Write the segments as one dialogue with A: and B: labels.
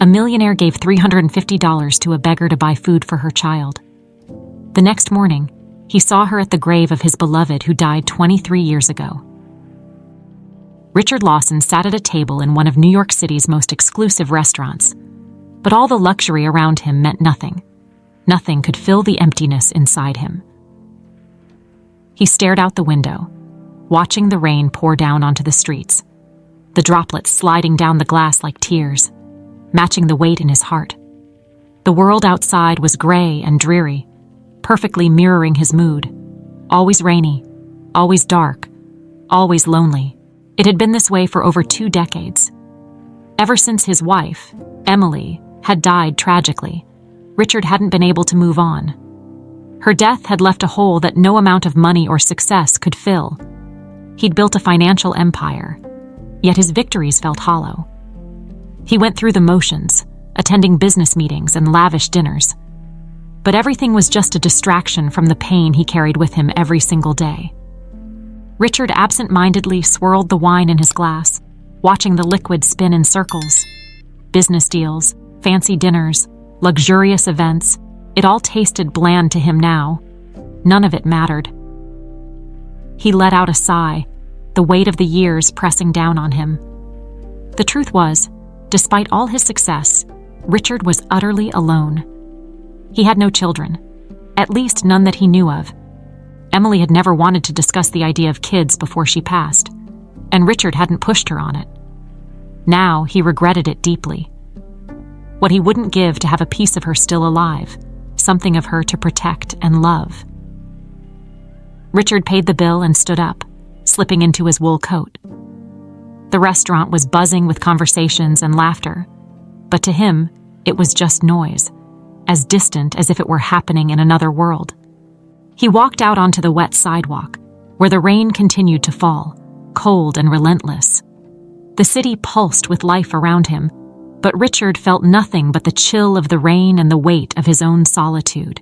A: A millionaire gave $350 to a beggar to buy food for her child. The next morning, he saw her at the grave of his beloved who died 23 years ago. Richard Lawson sat at a table in one of New York City's most exclusive restaurants, but all the luxury around him meant nothing. Nothing could fill the emptiness inside him. He stared out the window, watching the rain pour down onto the streets, the droplets sliding down the glass like tears, matching the weight in his heart. The world outside was gray and dreary, perfectly mirroring his mood. Always rainy, always dark, always lonely. It had been this way for over 2 decades. Ever since his wife, Emily, had died tragically, Richard hadn't been able to move on. Her death had left a hole that no amount of money or success could fill. He'd built a financial empire, yet his victories felt hollow. He went through the motions, attending business meetings and lavish dinners. But everything was just a distraction from the pain he carried with him every single day. Richard absent-mindedly swirled the wine in his glass, watching the liquid spin in circles. Business deals, fancy dinners, luxurious events, it all tasted bland to him now. None of it mattered. He let out a sigh, the weight of the years pressing down on him. The truth was, despite all his success, Richard was utterly alone. He had no children, at least none that he knew of. Emily had never wanted to discuss the idea of kids before she passed, and Richard hadn't pushed her on it. Now he regretted it deeply. What he wouldn't give to have a piece of her still alive, something of her to protect and love. Richard paid the bill and stood up, slipping into his wool coat. The restaurant was buzzing with conversations and laughter, but to him, it was just noise, as distant as if it were happening in another world. He walked out onto the wet sidewalk, where the rain continued to fall, cold and relentless. The city pulsed with life around him, but Richard felt nothing but the chill of the rain and the weight of his own solitude.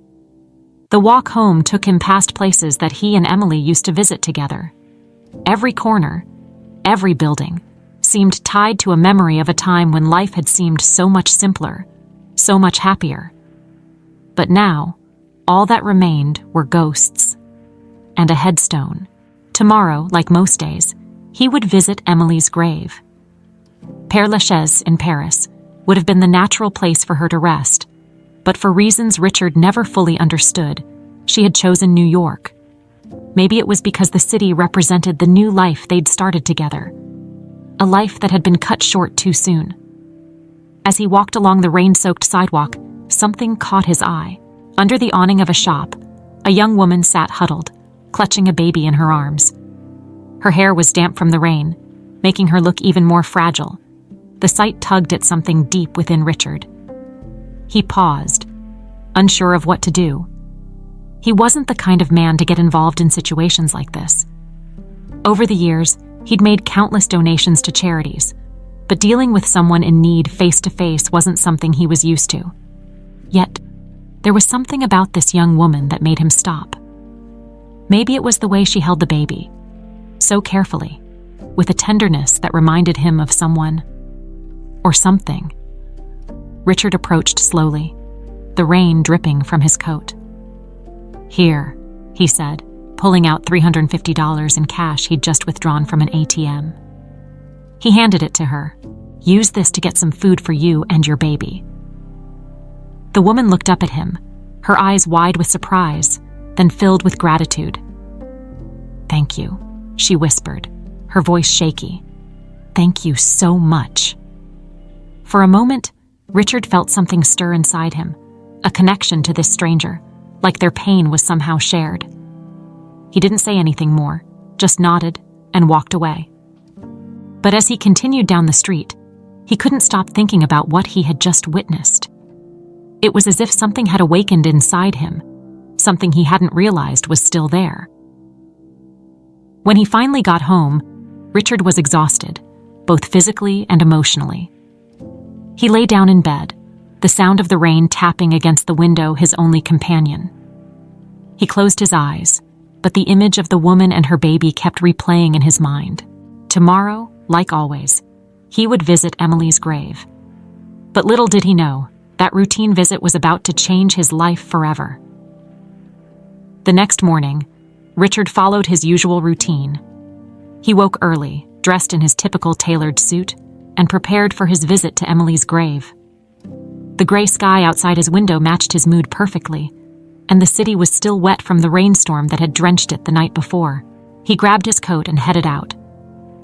A: The walk home took him past places that he and Emily used to visit together. Every corner, every building, seemed tied to a memory of a time when life had seemed so much simpler, so much happier. But now, all that remained were ghosts and a headstone. Tomorrow, like most days, he would visit Emily's grave. Père Lachaise in Paris would have been the natural place for her to rest, but for reasons Richard never fully understood, she had chosen New York. Maybe it was because the city represented the new life they'd started together, a life that had been cut short too soon. As he walked along the rain-soaked sidewalk, something caught his eye. Under the awning of a shop, a young woman sat huddled, clutching a baby in her arms. Her hair was damp from the rain, making her look even more fragile. The sight tugged at something deep within Richard. He paused, unsure of what to do. He wasn't the kind of man to get involved in situations like this. Over the years, he'd made countless donations to charities, but dealing with someone in need face-to-face wasn't something he was used to. Yet, there was something about this young woman that made him stop. Maybe it was the way she held the baby, so carefully, with a tenderness that reminded him of someone or something. Richard approached slowly, the rain dripping from his coat. "Here," he said, pulling out $350 in cash he'd just withdrawn from an ATM. He handed it to her. "Use this to get some food for you and your baby." The woman looked up at him, her eyes wide with surprise, then filled with gratitude. "Thank you," she whispered, her voice shaky. "Thank you so much." For a moment, Richard felt something stir inside him, a connection to this stranger, like their pain was somehow shared. He didn't say anything more, just nodded and walked away. But as he continued down the street, he couldn't stop thinking about what he had just witnessed. It was as if something had awakened inside him, something he hadn't realized was still there. When he finally got home, Richard was exhausted, both physically and emotionally. He lay down in bed, the sound of the rain tapping against the window his only companion. He closed his eyes, but the image of the woman and her baby kept replaying in his mind. Tomorrow, like always, he would visit Emily's grave. But little did he know, that routine visit was about to change his life forever. The next morning, Richard followed his usual routine. He woke early, dressed in his typical tailored suit, and prepared for his visit to Emily's grave. The gray sky outside his window matched his mood perfectly, and the city was still wet from the rainstorm that had drenched it the night before. He grabbed his coat and headed out,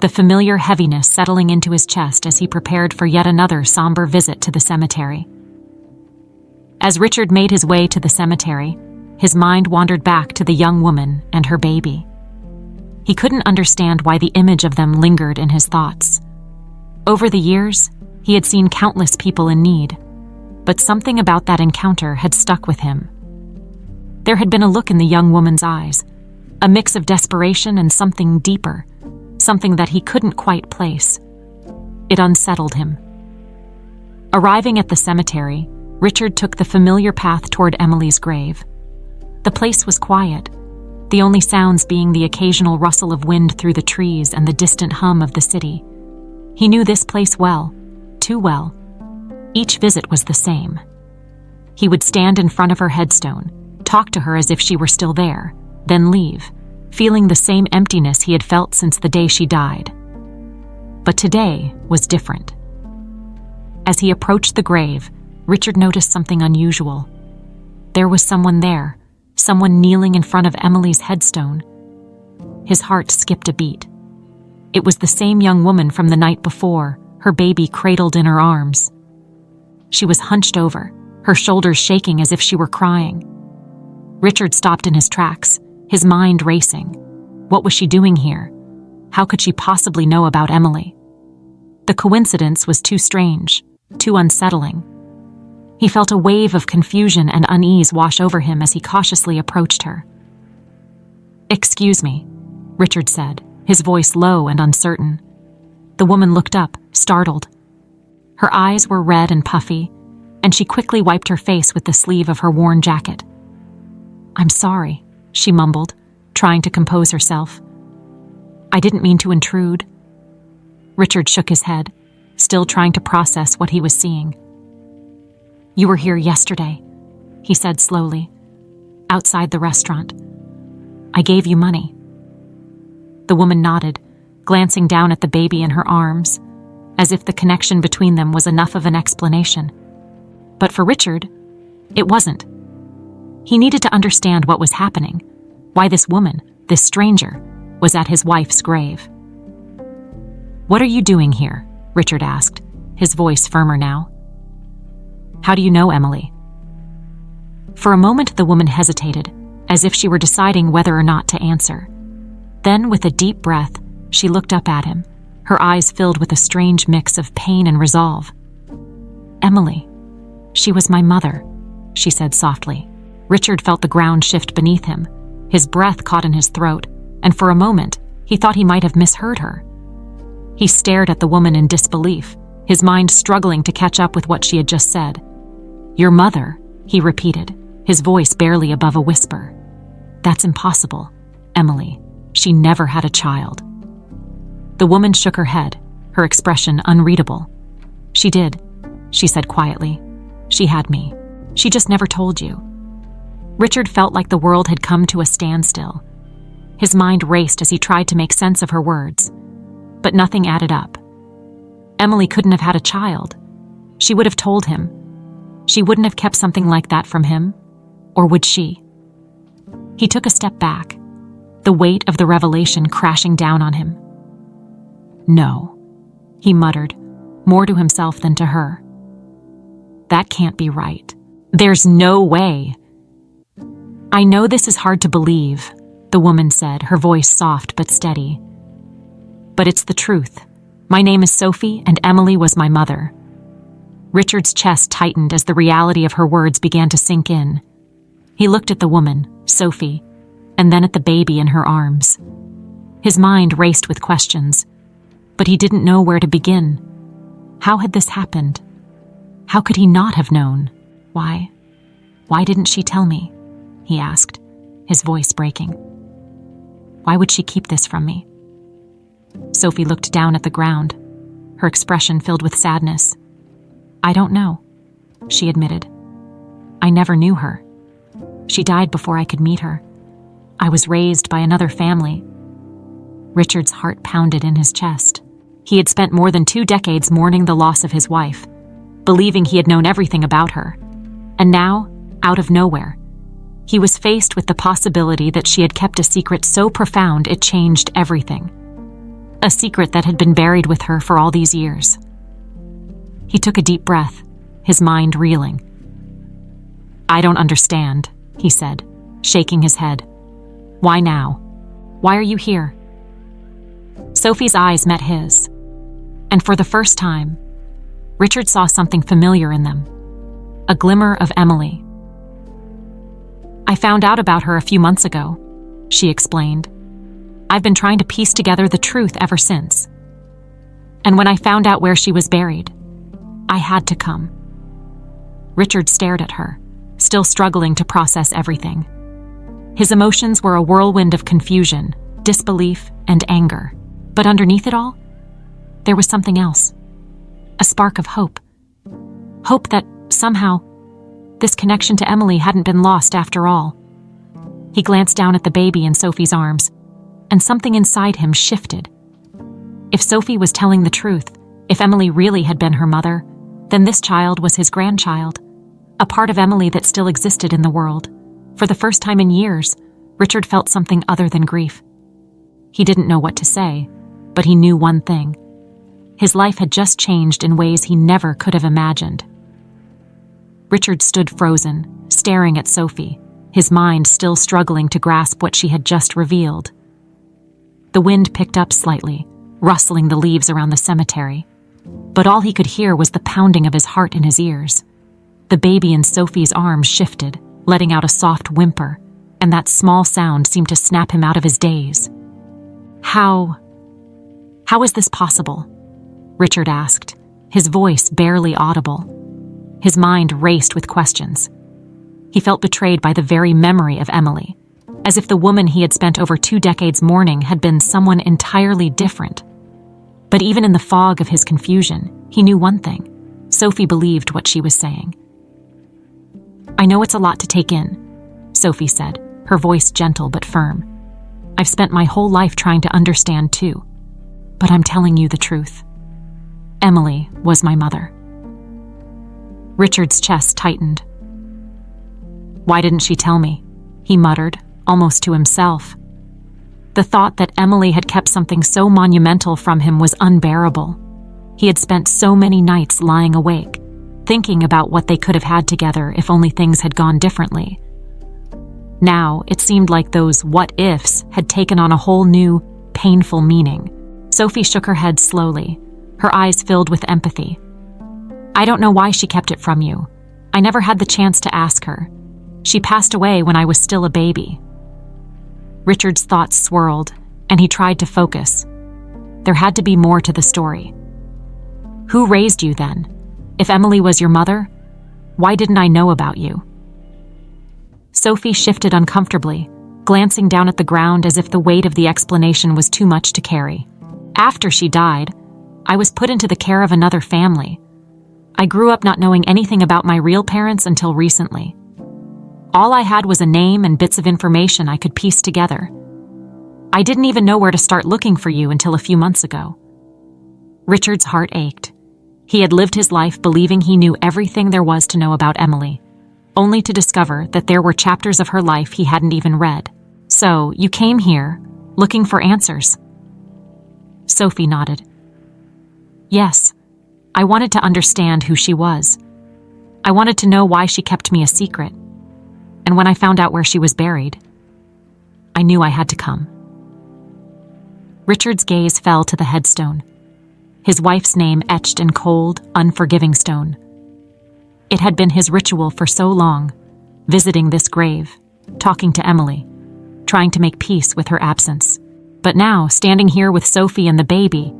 A: the familiar heaviness settling into his chest as he prepared for yet another somber visit to the cemetery. As Richard made his way to the cemetery, his mind wandered back to the young woman and her baby. He couldn't understand why the image of them lingered in his thoughts. Over the years, he had seen countless people in need, but something about that encounter had stuck with him. There had been a look in the young woman's eyes, a mix of desperation and something deeper, something that he couldn't quite place. It unsettled him. Arriving at the cemetery, Richard took the familiar path toward Emily's grave. The place was quiet, the only sounds being the occasional rustle of wind through the trees and the distant hum of the city. He knew this place well, too well. Each visit was the same. He would stand in front of her headstone, talk to her as if she were still there, then leave, feeling the same emptiness he had felt since the day she died. But today was different. As he approached the grave, Richard noticed something unusual. There was someone there, someone kneeling in front of Emily's headstone. His heart skipped a beat. It was the same young woman from the night before, her baby cradled in her arms. She was hunched over, her shoulders shaking as if she were crying. Richard stopped in his tracks, his mind racing. What was she doing here? How could she possibly know about Emily? The coincidence was too strange, too unsettling. He felt a wave of confusion and unease wash over him as he cautiously approached her. "Excuse me," Richard said, his voice low and uncertain. The woman looked up, startled. Her eyes were red and puffy, and she quickly wiped her face with the sleeve of her worn jacket. "I'm sorry," she mumbled, trying to compose herself. "I didn't mean to intrude." Richard shook his head, still trying to process what he was seeing. "You were here yesterday," he said slowly, "outside the restaurant. I gave you money." The woman nodded, glancing down at the baby in her arms, as if the connection between them was enough of an explanation. But for Richard, it wasn't. He needed to understand what was happening, why this woman, this stranger, was at his wife's grave. "What are you doing here?" Richard asked, his voice firmer now. "How do you know Emily?" For a moment the woman hesitated, as if she were deciding whether or not to answer. Then, with a deep breath, she looked up at him, her eyes filled with a strange mix of pain and resolve. "Emily. She was my mother," she said softly. Richard felt the ground shift beneath him. His breath caught in his throat, and for a moment, he thought he might have misheard her. He stared at the woman in disbelief, his mind struggling to catch up with what she had just said. "Your mother," he repeated, his voice barely above a whisper. "That's impossible, Emily. She never had a child." The woman shook her head, her expression unreadable. "She did," she said quietly. "She had me. She just never told you." Richard felt like the world had come to a standstill. His mind raced as he tried to make sense of her words. But nothing added up. Emily couldn't have had a child. She would have told him. She wouldn't have kept something like that from him. Or would she? He took a step back, the weight of the revelation crashing down on him. "No," he muttered, more to himself than to her. "That can't be right. There's no way." "I know this is hard to believe," the woman said, her voice soft but steady. "But it's the truth. My name is Sophie, and Emily was my mother." Richard's chest tightened as the reality of her words began to sink in. He looked at the woman, Sophie, and then at the baby in her arms. His mind raced with questions, but he didn't know where to begin. How had this happened? How could he not have known? Why didn't she tell me? He asked, his voice breaking. Why would she keep this from me? Sophie looked down at the ground, her expression filled with sadness. "I don't know," she admitted. "I never knew her. She died before I could meet her. I was raised by another family." Richard's heart pounded in his chest. He had spent more than 2 decades mourning the loss of his wife, believing he had known everything about her. And now, out of nowhere, he was faced with the possibility that she had kept a secret so profound it changed everything. A secret that had been buried with her for all these years. He took a deep breath, his mind reeling. "I don't understand," he said, shaking his head. "Why now? Why are you here?" Sophie's eyes met his, and for the first time, Richard saw something familiar in them, a glimmer of Emily. "I found out about her a few months ago," she explained. "I've been trying to piece together the truth ever since. And when I found out where she was buried, I had to come." Richard stared at her, still struggling to process everything. His emotions were a whirlwind of confusion, disbelief, and anger. But underneath it all, there was something else. A spark of hope. Hope that, somehow, this connection to Emily hadn't been lost after all. He glanced down at the baby in Sophie's arms, and something inside him shifted. If Sophie was telling the truth, if Emily really had been her mother, then this child was his grandchild, a part of Emily that still existed in the world. For the first time in years, Richard felt something other than grief. He didn't know what to say, but he knew one thing. His life had just changed in ways he never could have imagined. Richard stood frozen, staring at Sophie, his mind still struggling to grasp what she had just revealed. The wind picked up slightly, rustling the leaves around the cemetery, but all he could hear was the pounding of his heart in his ears. The baby in Sophie's arms shifted, letting out a soft whimper, and that small sound seemed to snap him out of his daze. How is this possible?" Richard asked, his voice barely audible. His mind raced with questions. He felt betrayed by the very memory of Emily, as if the woman he had spent over 2 decades mourning had been someone entirely different. But even in the fog of his confusion, he knew one thing. Sophie believed what she was saying. "I know it's a lot to take in," Sophie said, her voice gentle but firm. "I've spent my whole life trying to understand too. But I'm telling you the truth. Emily was my mother." Richard's chest tightened. "Why didn't she tell me?" he muttered, almost to himself. The thought that Emily had kept something so monumental from him was unbearable. He had spent so many nights lying awake, thinking about what they could have had together if only things had gone differently. Now, it seemed like those what-ifs had taken on a whole new, painful meaning. Sophie shook her head slowly, her eyes filled with empathy. "I don't know why she kept it from you. I never had the chance to ask her. She passed away when I was still a baby." Richard's thoughts swirled, and he tried to focus. There had to be more to the story. "Who raised you then? If Emily was your mother, why didn't I know about you?" Sophie shifted uncomfortably, glancing down at the ground as if the weight of the explanation was too much to carry. "After she died, I was put into the care of another family. I grew up not knowing anything about my real parents until recently. All I had was a name and bits of information I could piece together. I didn't even know where to start looking for you until a few months ago." Richard's heart ached. He had lived his life believing he knew everything there was to know about Emily, only to discover that there were chapters of her life he hadn't even read. "So, you came here, looking for answers?" Sophie nodded. "Yes, I wanted to understand who she was. I wanted to know why she kept me a secret. And when I found out where she was buried, I knew I had to come." Richard's gaze fell to the headstone, his wife's name etched in cold, unforgiving stone. It had been his ritual for so long, visiting this grave, talking to Emily, trying to make peace with her absence. But now, standing here with Sophie and the baby,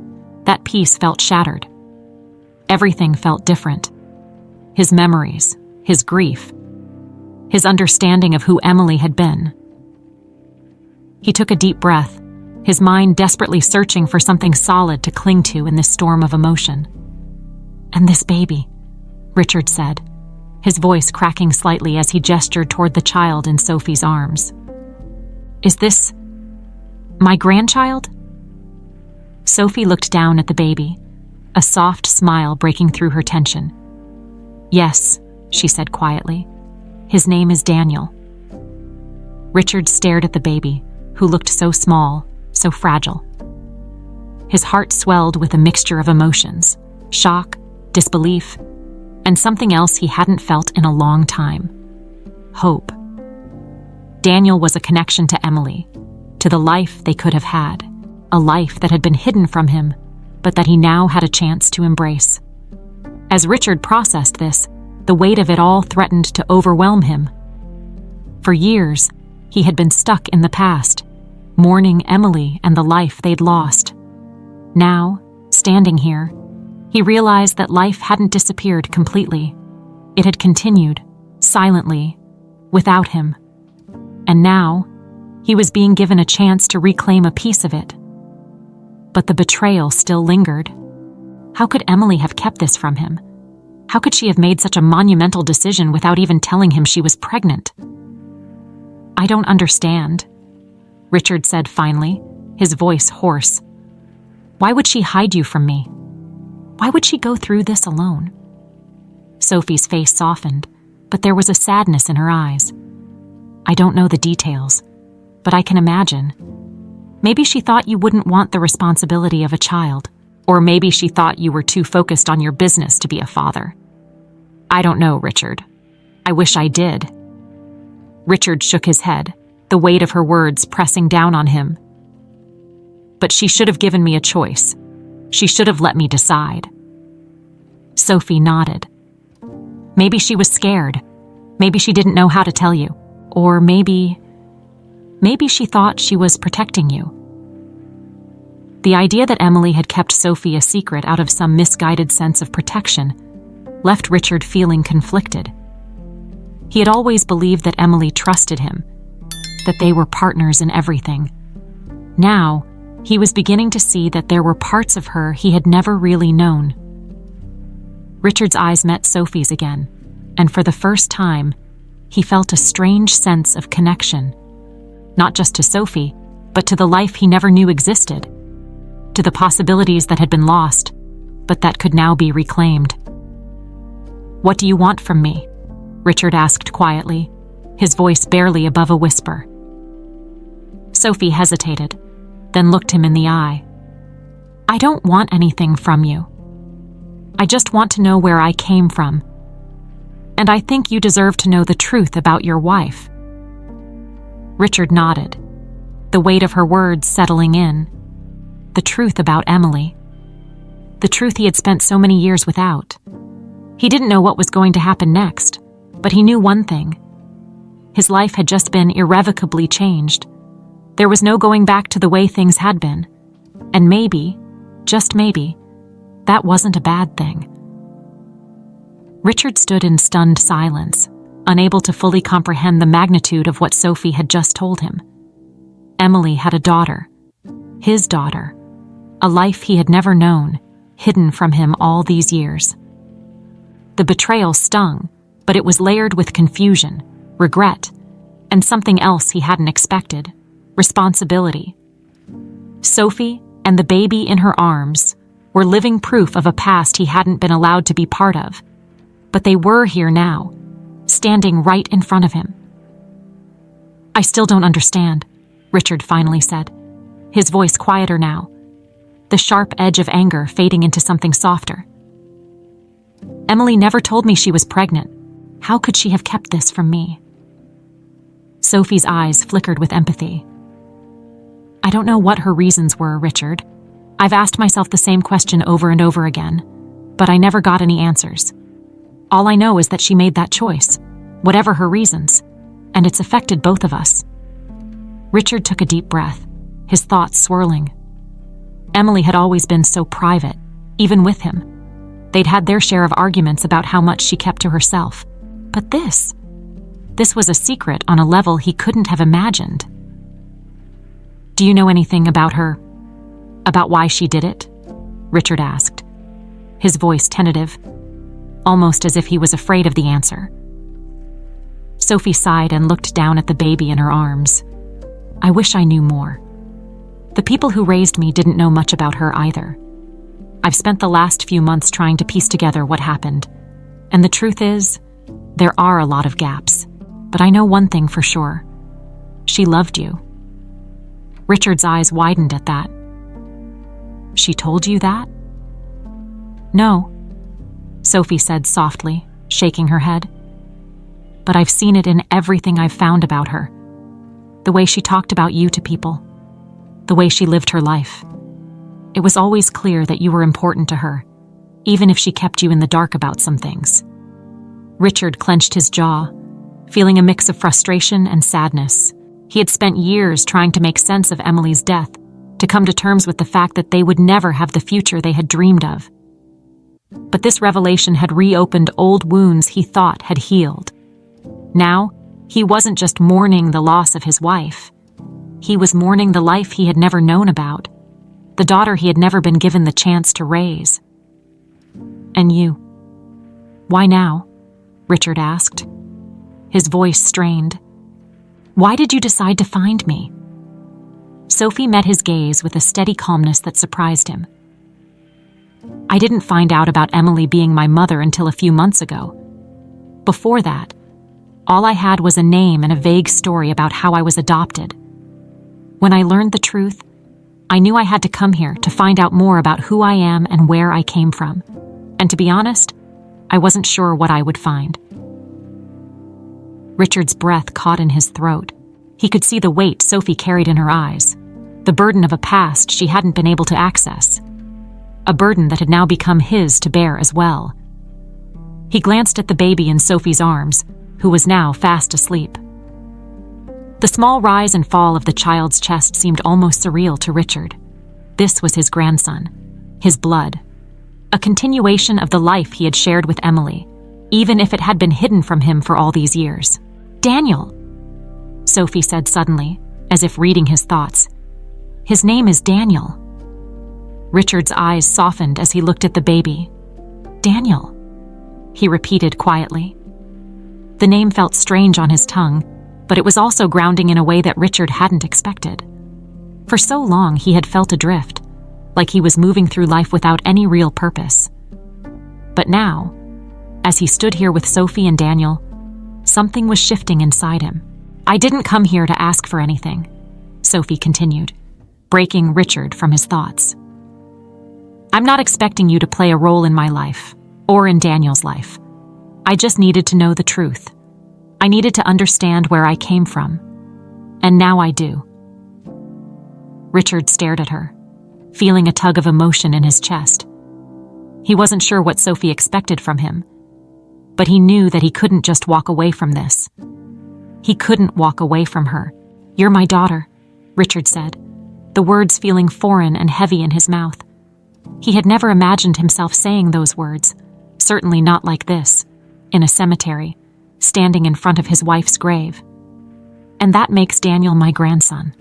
A: that peace felt shattered. Everything felt different. His memories, his grief, his understanding of who Emily had been. He took a deep breath, his mind desperately searching for something solid to cling to in this storm of emotion. "And this baby, Richard said, his voice cracking slightly as he gestured toward the child in Sophie's arms. "Is this my grandchild?" Sophie looked down at the baby, a soft smile breaking through her tension. "Yes," she said quietly. "His name is Daniel." Richard stared at the baby, who looked so small, so fragile. His heart swelled with a mixture of emotions, shock, disbelief, and something else he hadn't felt in a long time: hope. Daniel was a connection to Emily, to the life they could have had, a life that had been hidden from him, but that he now had a chance to embrace. As Richard processed this, the weight of it all threatened to overwhelm him. For years, he had been stuck in the past, mourning Emily and the life they'd lost. Now, standing here, he realized that life hadn't disappeared completely. It had continued, silently, without him. And now, he was being given a chance to reclaim a piece of it. But the betrayal still lingered. How could Emily have kept this from him? How could she have made such a monumental decision without even telling him she was pregnant? "I don't understand," Richard said finally, his voice hoarse. "Why would she hide you from me? Why would she go through this alone?" Sophie's face softened, but there was a sadness in her eyes. "I don't know the details, but I can imagine. Maybe she thought you wouldn't want the responsibility of a child, or maybe she thought you were too focused on your business to be a father. I don't know, Richard. I wish I did." Richard shook his head, the weight of her words pressing down on him. "But she should have given me a choice. She should have let me decide." Sophie nodded. "Maybe she was scared. Maybe she didn't know how to tell you. Or maybe she thought she was protecting you." The idea that Emily had kept Sophie a secret out of some misguided sense of protection left Richard feeling conflicted. He had always believed that Emily trusted him, that they were partners in everything. Now, he was beginning to see that there were parts of her he had never really known. Richard's eyes met Sophie's again, and for the first time, he felt a strange sense of connection, not just to Sophie, but to the life he never knew existed, to the possibilities that had been lost, but that could now be reclaimed. "What do you want from me?" Richard asked quietly, his voice barely above a whisper. Sophie hesitated, then looked him in the eye. "I don't want anything from you. I just want to know where I came from. And I think you deserve to know the truth about your wife." Richard nodded, the weight of her words settling in. The truth about Emily. The truth he had spent so many years without. He didn't know what was going to happen next, but he knew one thing. His life had just been irrevocably changed. There was no going back to the way things had been. And maybe, just maybe, that wasn't a bad thing. Richard stood in stunned silence, unable to fully comprehend the magnitude of what Sophie had just told him. Emily had a daughter, his daughter, a life he had never known, hidden from him all these years. The betrayal stung, but it was layered with confusion, regret, and something else he hadn't expected: responsibility. Sophie and the baby in her arms were living proof of a past he hadn't been allowed to be part of, but they were here now, standing right in front of him. "I still don't understand," Richard finally said, his voice quieter now, the sharp edge of anger fading into something softer. "Emily never told me she was pregnant. How could she have kept this from me?" Sophie's eyes flickered with empathy. "I don't know what her reasons were, Richard. I've asked myself the same question over and over again, but I never got any answers. All I know is that she made that choice, whatever her reasons, and it's affected both of us." Richard took a deep breath, his thoughts swirling. Emily had always been so private, even with him. They'd had their share of arguments about how much she kept to herself. But this was a secret on a level he couldn't have imagined. "Do you know anything about her? About why she did it?" Richard asked, his voice tentative, almost as if he was afraid of the answer. Sophie sighed and looked down at the baby in her arms. I wish I knew more. The people who raised me didn't know much about her either. I've spent the last few months trying to piece together what happened, and the truth is, there are a lot of gaps. But I know one thing for sure. She loved you. Richard's eyes widened at that. She told you that? No, Sophie said softly, shaking her head. But I've seen it in everything I've found about her. The way she talked about you to people. The way she lived her life. It was always clear that you were important to her, even if she kept you in the dark about some things. Richard clenched his jaw, feeling a mix of frustration and sadness. He had spent years trying to make sense of Emily's death, to come to terms with the fact that they would never have the future they had dreamed of. But this revelation had reopened old wounds he thought had healed. Now, he wasn't just mourning the loss of his wife. He was mourning the life he had never known about, the daughter he had never been given the chance to raise. And you? Why now? Richard asked. His voice strained. Why did you decide to find me? Sophie met his gaze with a steady calmness that surprised him. I didn't find out about Emily being my mother until a few months ago. Before that, all I had was a name and a vague story about how I was adopted. When I learned the truth, I knew I had to come here to find out more about who I am and where I came from. And to be honest, I wasn't sure what I would find. Richard's breath caught in his throat. He could see the weight Sophie carried in her eyes, the burden of a past she hadn't been able to access, a burden that had now become his to bear as well. He glanced at the baby in Sophie's arms, who was now fast asleep. The small rise and fall of the child's chest seemed almost surreal to Richard. This was his grandson, his blood, a continuation of the life he had shared with Emily, even if it had been hidden from him for all these years. Daniel, Sophie said suddenly, as if reading his thoughts. His name is Daniel. Richard's eyes softened as he looked at the baby. Daniel, he repeated quietly. The name felt strange on his tongue, but it was also grounding in a way that Richard hadn't expected. For so long he had felt adrift, like he was moving through life without any real purpose. But now, as he stood here with Sophie and Daniel, something was shifting inside him. I didn't come here to ask for anything, Sophie continued, breaking Richard from his thoughts. I'm not expecting you to play a role in my life, or in Daniel's life. I just needed to know the truth. I needed to understand where I came from. And now I do. Richard stared at her, feeling a tug of emotion in his chest. He wasn't sure what Sophie expected from him, but he knew that he couldn't just walk away from this. He couldn't walk away from her. You're my daughter, Richard said, the words feeling foreign and heavy in his mouth. He had never imagined himself saying those words, certainly not like this, in a cemetery, standing in front of his wife's grave. And that makes Daniel my grandson.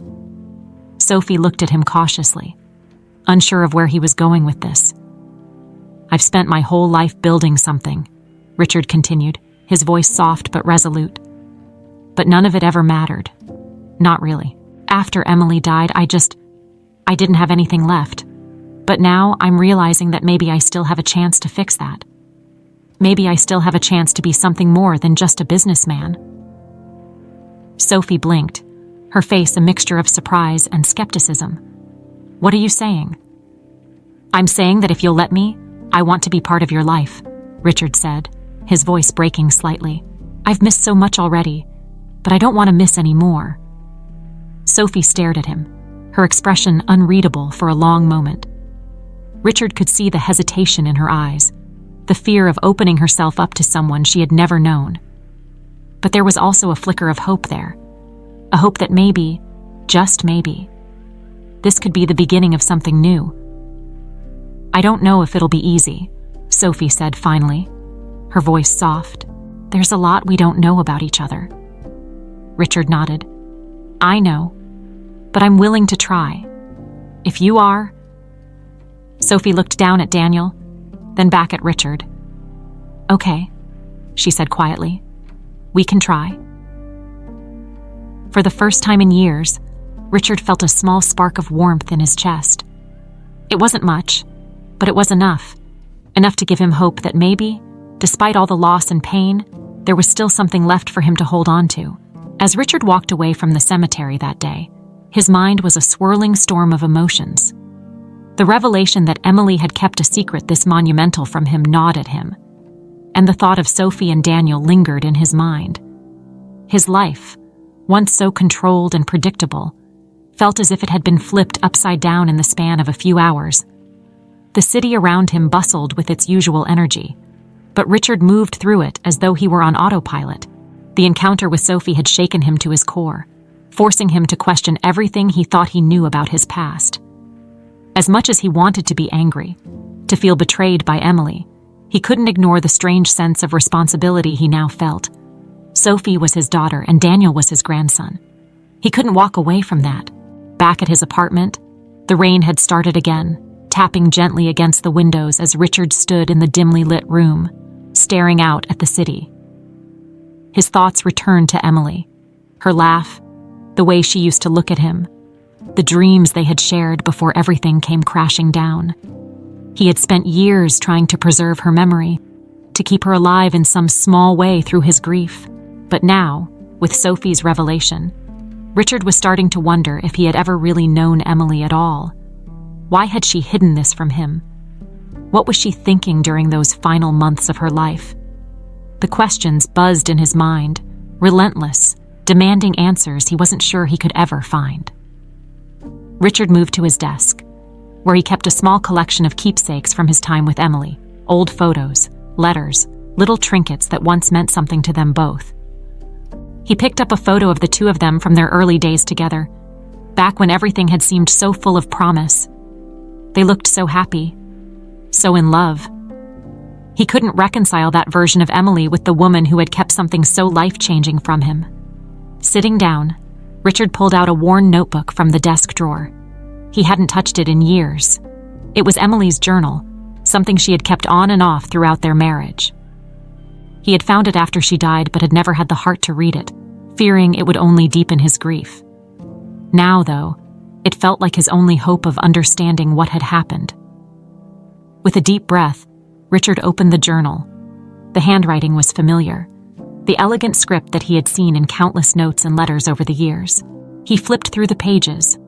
A: Sophie looked at him cautiously, unsure of where he was going with this. I've spent my whole life building something, Richard continued, his voice soft but resolute. But none of it ever mattered. Not really. After Emily died, I didn't have anything left. But now I'm realizing that maybe I still have a chance to fix that. Maybe I still have a chance to be something more than just a businessman. Sophie blinked, her face a mixture of surprise and skepticism. What are you saying? I'm saying that if you'll let me, I want to be part of your life, Richard said, his voice breaking slightly. I've missed so much already, but I don't want to miss any more. Sophie stared at him, her expression unreadable for a long moment. Richard could see the hesitation in her eyes, the fear of opening herself up to someone she had never known. But there was also a flicker of hope there, a hope that maybe, just maybe, this could be the beginning of something new. I don't know if it'll be easy, Sophie said finally, her voice soft. There's a lot we don't know about each other. Richard nodded. I know, but I'm willing to try. If you are... Sophie looked down at Daniel, then back at Richard. "Okay," she said quietly. "We can try." For the first time in years, Richard felt a small spark of warmth in his chest. It wasn't much, but it was enough to give him hope that maybe, despite all the loss and pain, there was still something left for him to hold on to. As Richard walked away from the cemetery that day, his mind was a swirling storm of emotions. The revelation that Emily had kept a secret this monumental from him gnawed at him, and the thought of Sophie and Daniel lingered in his mind. His life, once so controlled and predictable, felt as if it had been flipped upside down in the span of a few hours. The city around him bustled with its usual energy, but Richard moved through it as though he were on autopilot. The encounter with Sophie had shaken him to his core, forcing him to question everything he thought he knew about his past. As much as he wanted to be angry, to feel betrayed by Emily, he couldn't ignore the strange sense of responsibility he now felt. Sophie was his daughter and Daniel was his grandson. He couldn't walk away from that. Back at his apartment, the rain had started again, tapping gently against the windows as Richard stood in the dimly lit room, staring out at the city. His thoughts returned to Emily, her laugh, the way she used to look at him, the dreams they had shared before everything came crashing down. He had spent years trying to preserve her memory, to keep her alive in some small way through his grief. But now, with Sophie's revelation, Richard was starting to wonder if he had ever really known Emily at all. Why had she hidden this from him? What was she thinking during those final months of her life? The questions buzzed in his mind, relentless, demanding answers he wasn't sure he could ever find. Richard moved to his desk, where he kept a small collection of keepsakes from his time with Emily, old photos, letters, little trinkets that once meant something to them both. He picked up a photo of the two of them from their early days together, back when everything had seemed so full of promise. They looked so happy, so in love. He couldn't reconcile that version of Emily with the woman who had kept something so life-changing from him. Sitting down, Richard pulled out a worn notebook from the desk drawer. He hadn't touched it in years. It was Emily's journal, something she had kept on and off throughout their marriage. He had found it after she died but had never had the heart to read it, fearing it would only deepen his grief. Now, though, it felt like his only hope of understanding what had happened. With a deep breath, Richard opened the journal. The handwriting was familiar, the elegant script that he had seen in countless notes and letters over the years. He flipped through the pages,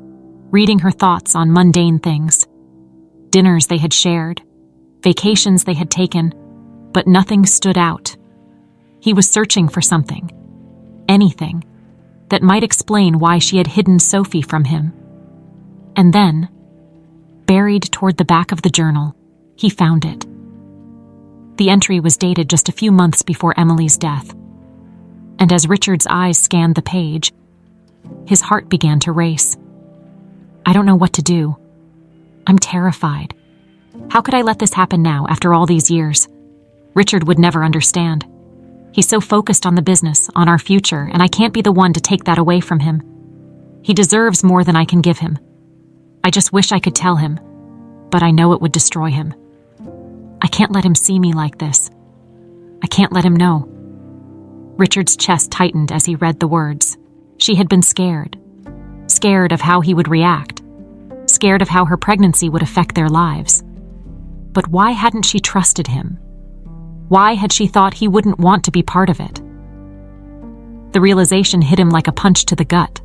A: reading her thoughts on mundane things, dinners they had shared, vacations they had taken, but nothing stood out. He was searching for something, anything, that might explain why she had hidden Sophie from him. And then, buried toward the back of the journal, he found it. The entry was dated just a few months before Emily's death, and as Richard's eyes scanned the page, his heart began to race. "I don't know what to do. I'm terrified. How could I let this happen now after all these years? Richard would never understand. He's so focused on the business, on our future, and I can't be the one to take that away from him. He deserves more than I can give him. I just wish I could tell him, but I know it would destroy him. I can't let him see me like this. I can't let him know." Richard's chest tightened as he read the words. She had been scared. Scared of how he would react. Scared of how her pregnancy would affect their lives. But why hadn't she trusted him? Why had she thought he wouldn't want to be part of it? The realization hit him like a punch to the gut.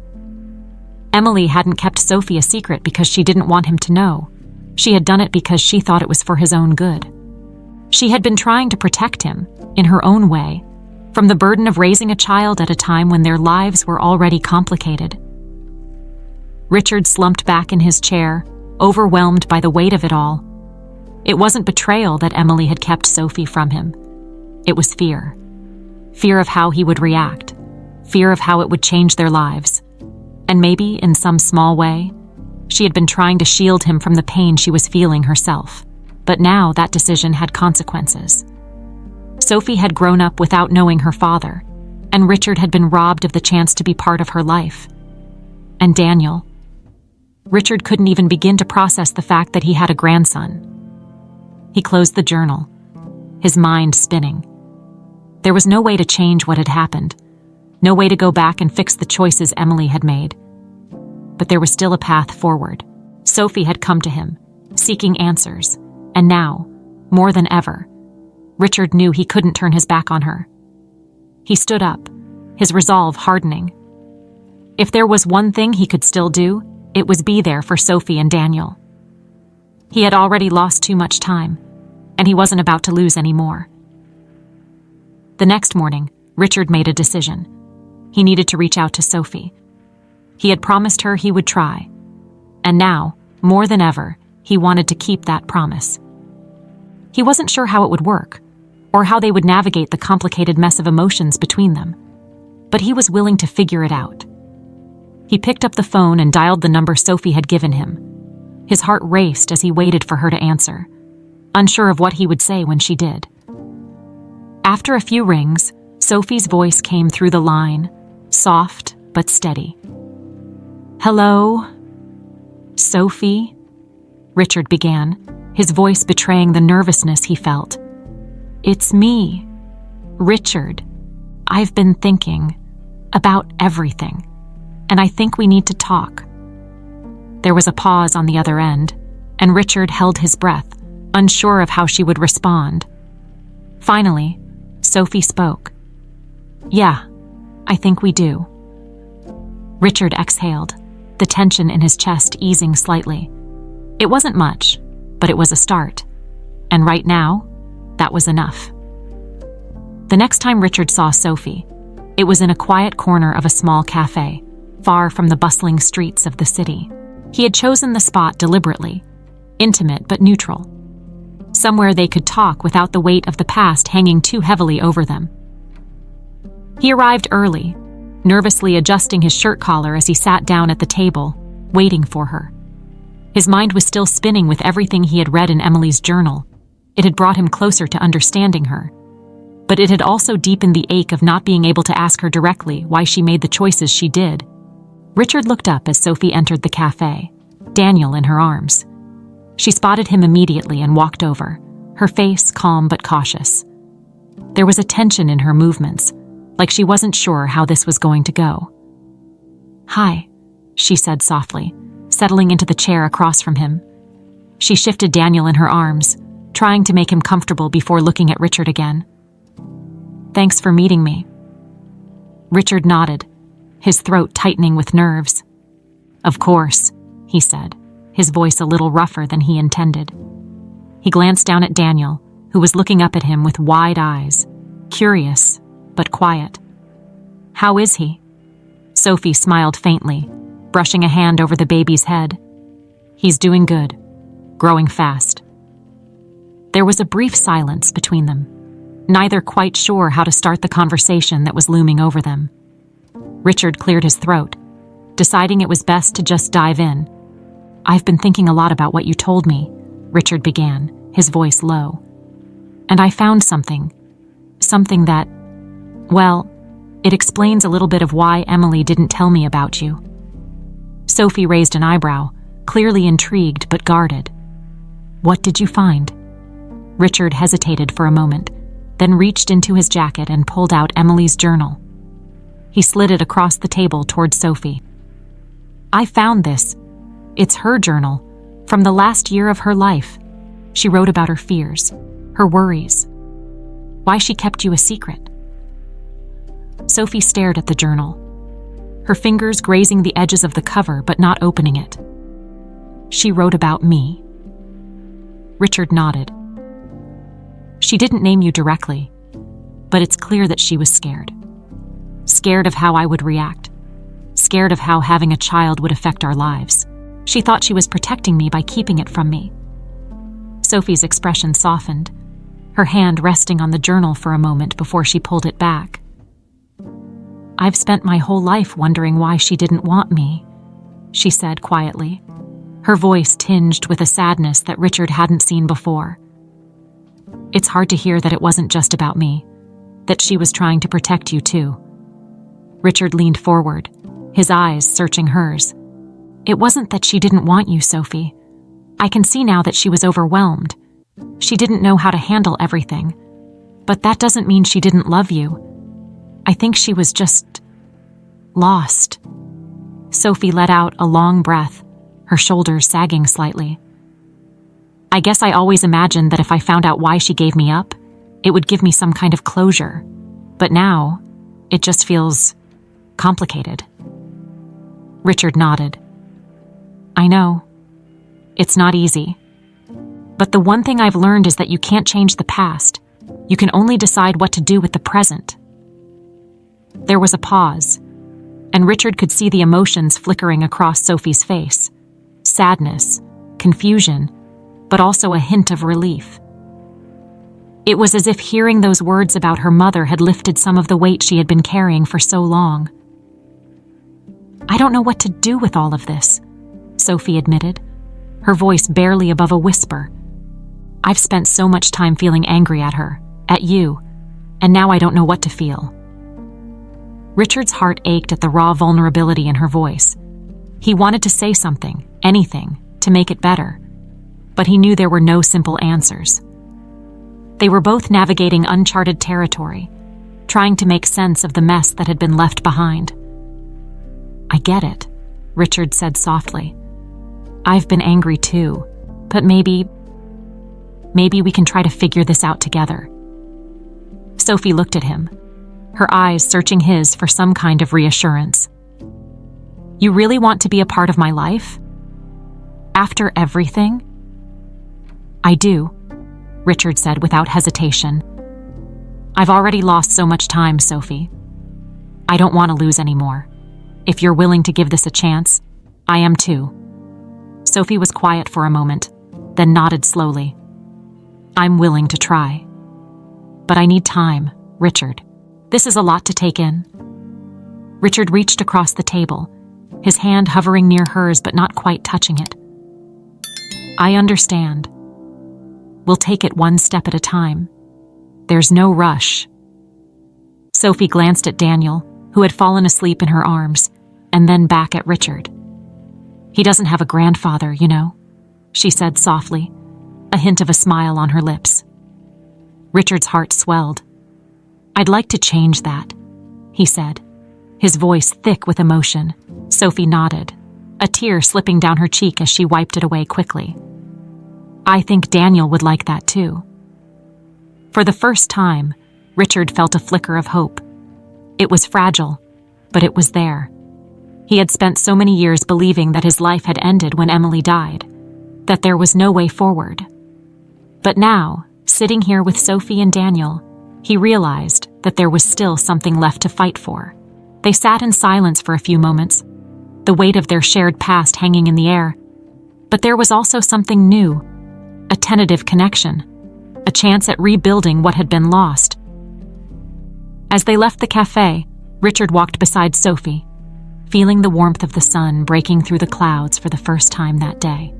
A: Emily hadn't kept Sophie a secret because she didn't want him to know. She had done it because she thought it was for his own good. She had been trying to protect him, in her own way, from the burden of raising a child at a time when their lives were already complicated. Richard slumped back in his chair, overwhelmed by the weight of it all. It wasn't betrayal that Emily had kept Sophie from him. It was fear. Fear of how he would react. Fear of how it would change their lives. And maybe, in some small way, she had been trying to shield him from the pain she was feeling herself. But now that decision had consequences. Sophie had grown up without knowing her father, and Richard had been robbed of the chance to be part of her life. And Daniel. Richard couldn't even begin to process the fact that he had a grandson. He closed the journal, his mind spinning. There was no way to change what had happened, no way to go back and fix the choices Emily had made. But there was still a path forward. Sophie had come to him, seeking answers, and now, more than ever, Richard knew he couldn't turn his back on her. He stood up, his resolve hardening. If there was one thing he could still do, it was be there for Sophie and Daniel. He had already lost too much time, and he wasn't about to lose any more. The next morning, Richard made a decision. He needed to reach out to Sophie. He had promised her he would try, and now, more than ever, he wanted to keep that promise. He wasn't sure how it would work, or how they would navigate the complicated mess of emotions between them, but he was willing to figure it out. He picked up the phone and dialed the number Sophie had given him. His heart raced as he waited for her to answer, unsure of what he would say when she did. After a few rings, Sophie's voice came through the line, soft but steady. "Hello? Sophie?" Richard began, his voice betraying the nervousness he felt. "It's me, Richard. I've been thinking about everything, and I think we need to talk." There was a pause on the other end, and Richard held his breath, unsure of how she would respond. Finally, Sophie spoke. "Yeah, I think we do." Richard exhaled, the tension in his chest easing slightly. It wasn't much, but it was a start, and right now, that was enough. The next time Richard saw Sophie, it was in a quiet corner of a small cafe, far from the bustling streets of the city. He had chosen the spot deliberately, intimate but neutral, somewhere they could talk without the weight of the past hanging too heavily over them. He arrived early, nervously adjusting his shirt collar as he sat down at the table, waiting for her. His mind was still spinning with everything he had read in Emily's journal. It had brought him closer to understanding her, but it had also deepened the ache of not being able to ask her directly why she made the choices she did. Richard looked up as Sophie entered the cafe, Daniel in her arms. She spotted him immediately and walked over, her face calm but cautious. There was a tension in her movements, like she wasn't sure how this was going to go. "Hi," she said softly, settling into the chair across from him. She shifted Daniel in her arms, trying to make him comfortable before looking at Richard again. "Thanks for meeting me." Richard nodded, his throat tightening with nerves. "Of course," he said, his voice a little rougher than he intended. He glanced down at Daniel, who was looking up at him with wide eyes, curious but quiet. "How is he?" Sophie smiled faintly, brushing a hand over the baby's head. "He's doing good, growing fast." There was a brief silence between them, neither quite sure how to start the conversation that was looming over them. Richard cleared his throat, deciding it was best to just dive in. "I've been thinking a lot about what you told me," Richard began, his voice low. "And I found something that, well, it explains a little bit of why Emily didn't tell me about you." Sophie raised an eyebrow, clearly intrigued but guarded. "What did you find?" Richard hesitated for a moment, then reached into his jacket and pulled out Emily's journal. He slid it across the table toward Sophie. "I found this. It's her journal, from the last year of her life. She wrote about her fears, her worries, why she kept you a secret." Sophie stared at the journal, her fingers grazing the edges of the cover but not opening it. "She wrote about me." Richard nodded. "She didn't name you directly, but it's clear that she was scared. Scared of how I would react. Scared of how having a child would affect our lives. She thought she was protecting me by keeping it from me." Sophie's expression softened, her hand resting on the journal for a moment before she pulled it back. "I've spent my whole life wondering why she didn't want me," she said quietly, her voice tinged with a sadness that Richard hadn't seen before. "It's hard to hear that it wasn't just about me, that she was trying to protect you too." Richard leaned forward, his eyes searching hers. "It wasn't that she didn't want you, Sophie. I can see now that she was overwhelmed. She didn't know how to handle everything, But that doesn't mean she didn't love you. I think she was just lost. Sophie let out a long breath, her shoulders sagging slightly. I guess I always imagined that if I found out why she gave me up, it would give me some kind of closure. But now, it just feels complicated. Richard nodded. I know. It's not easy. But the one thing I've learned is that you can't change the past. You can only decide what to do with the present. There was a pause, and Richard could see the emotions flickering across Sophie's face. Sadness, confusion, but also a hint of relief. It was as if hearing those words about her mother had lifted some of the weight she had been carrying for so long. I don't know what to do with all of this, Sophie admitted, her voice barely above a whisper. I've spent so much time feeling angry at her, at you, and now I don't know what to feel. Richard's heart ached at the raw vulnerability in her voice. He wanted to say something, anything, to make it better, but he knew there were no simple answers. They were both navigating uncharted territory, trying to make sense of the mess that had been left behind. I get it, Richard said softly. I've been angry too, but maybe we can try to figure this out together. Sophie looked at him, her eyes searching his for some kind of reassurance. You really want to be a part of my life? After everything? I do, Richard said without hesitation. I've already lost so much time, Sophie. I don't want to lose any more. If you're willing to give this a chance, I am too. Sophie was quiet for a moment, then nodded slowly. I'm willing to try. But I need time, Richard. This is a lot to take in. Richard reached across the table, his hand hovering near hers but not quite touching it. I understand. We'll take it one step at a time. There's no rush. Sophie glanced at Daniel, who had fallen asleep in her arms, and then back at Richard. He doesn't have a grandfather, you know, she said softly, a hint of a smile on her lips. Richard's heart swelled. I'd like to change that, he said, his voice thick with emotion. Sophie nodded, a tear slipping down her cheek as she wiped it away quickly. I think Daniel would like that too. For the first time, Richard felt a flicker of hope. It was fragile, but it was there. He had spent so many years believing that his life had ended when Emily died, that there was no way forward. But now, sitting here with Sophie and Daniel, he realized that there was still something left to fight for. They sat in silence for a few moments, the weight of their shared past hanging in the air. But there was also something new, a tentative connection, a chance at rebuilding what had been lost. As they left the cafe, Richard walked beside Sophie, feeling the warmth of the sun breaking through the clouds for the first time that day.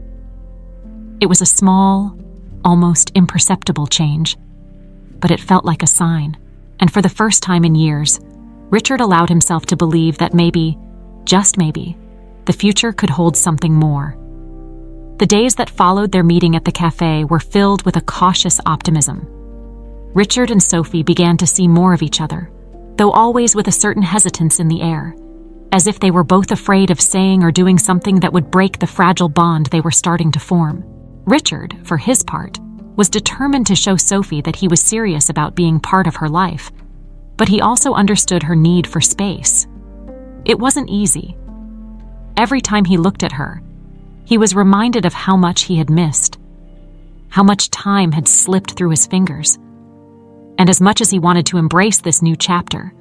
A: It was a small, almost imperceptible change, but it felt like a sign, and for the first time in years, Richard allowed himself to believe that maybe, just maybe, the future could hold something more. The days that followed their meeting at the cafe were filled with a cautious optimism. Richard and Sophie began to see more of each other, though always with a certain hesitance in the air, as if they were both afraid of saying or doing something that would break the fragile bond they were starting to form. Richard, for his part, was determined to show Sophie that he was serious about being part of her life, but he also understood her need for space. It wasn't easy. Every time he looked at her, he was reminded of how much he had missed, how much time had slipped through his fingers. And as much as he wanted to embrace this new chapter,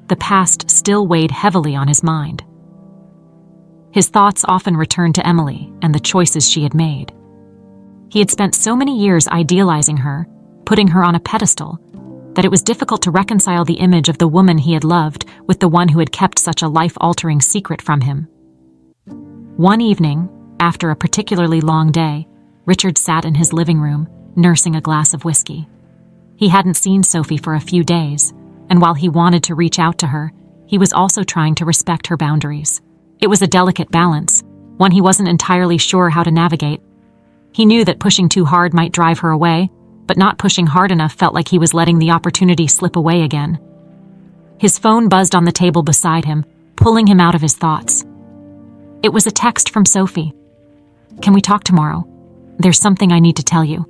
A: the past still weighed heavily on his mind. His thoughts often returned to Emily and the choices she had made. He had spent so many years idealizing her, putting her on a pedestal, that it was difficult to reconcile the image of the woman he had loved with the one who had kept such a life-altering secret from him. One evening, after a particularly long day, Richard sat in his living room, nursing a glass of whiskey. He hadn't seen Sophie for a few days, and while he wanted to reach out to her, he was also trying to respect her boundaries. It was a delicate balance, one he wasn't entirely sure how to navigate. He knew that pushing too hard might drive her away, but not pushing hard enough felt like he was letting the opportunity slip away again. His phone buzzed on the table beside him, pulling him out of his thoughts. It was a text from Sophie. "Can we talk tomorrow? There's something I need to tell you."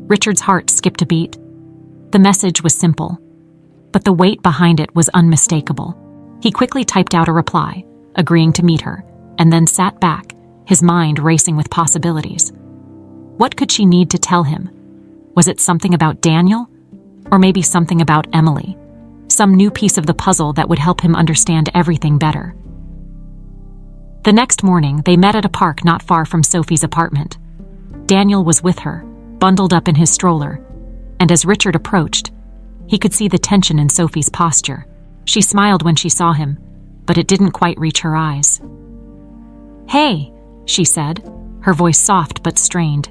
A: Richard's heart skipped a beat. The message was simple, but the weight behind it was unmistakable. He quickly typed out a reply, agreeing to meet her, and then sat back, his mind racing with possibilities. What could she need to tell him? Was it something about Daniel? Or maybe something about Emily? Some new piece of the puzzle that would help him understand everything better. The next morning, they met at a park not far from Sophie's apartment. Daniel was with her, bundled up in his stroller, and as Richard approached, he could see the tension in Sophie's posture. She smiled when she saw him, but it didn't quite reach her eyes. "Hey," she said, her voice soft but strained.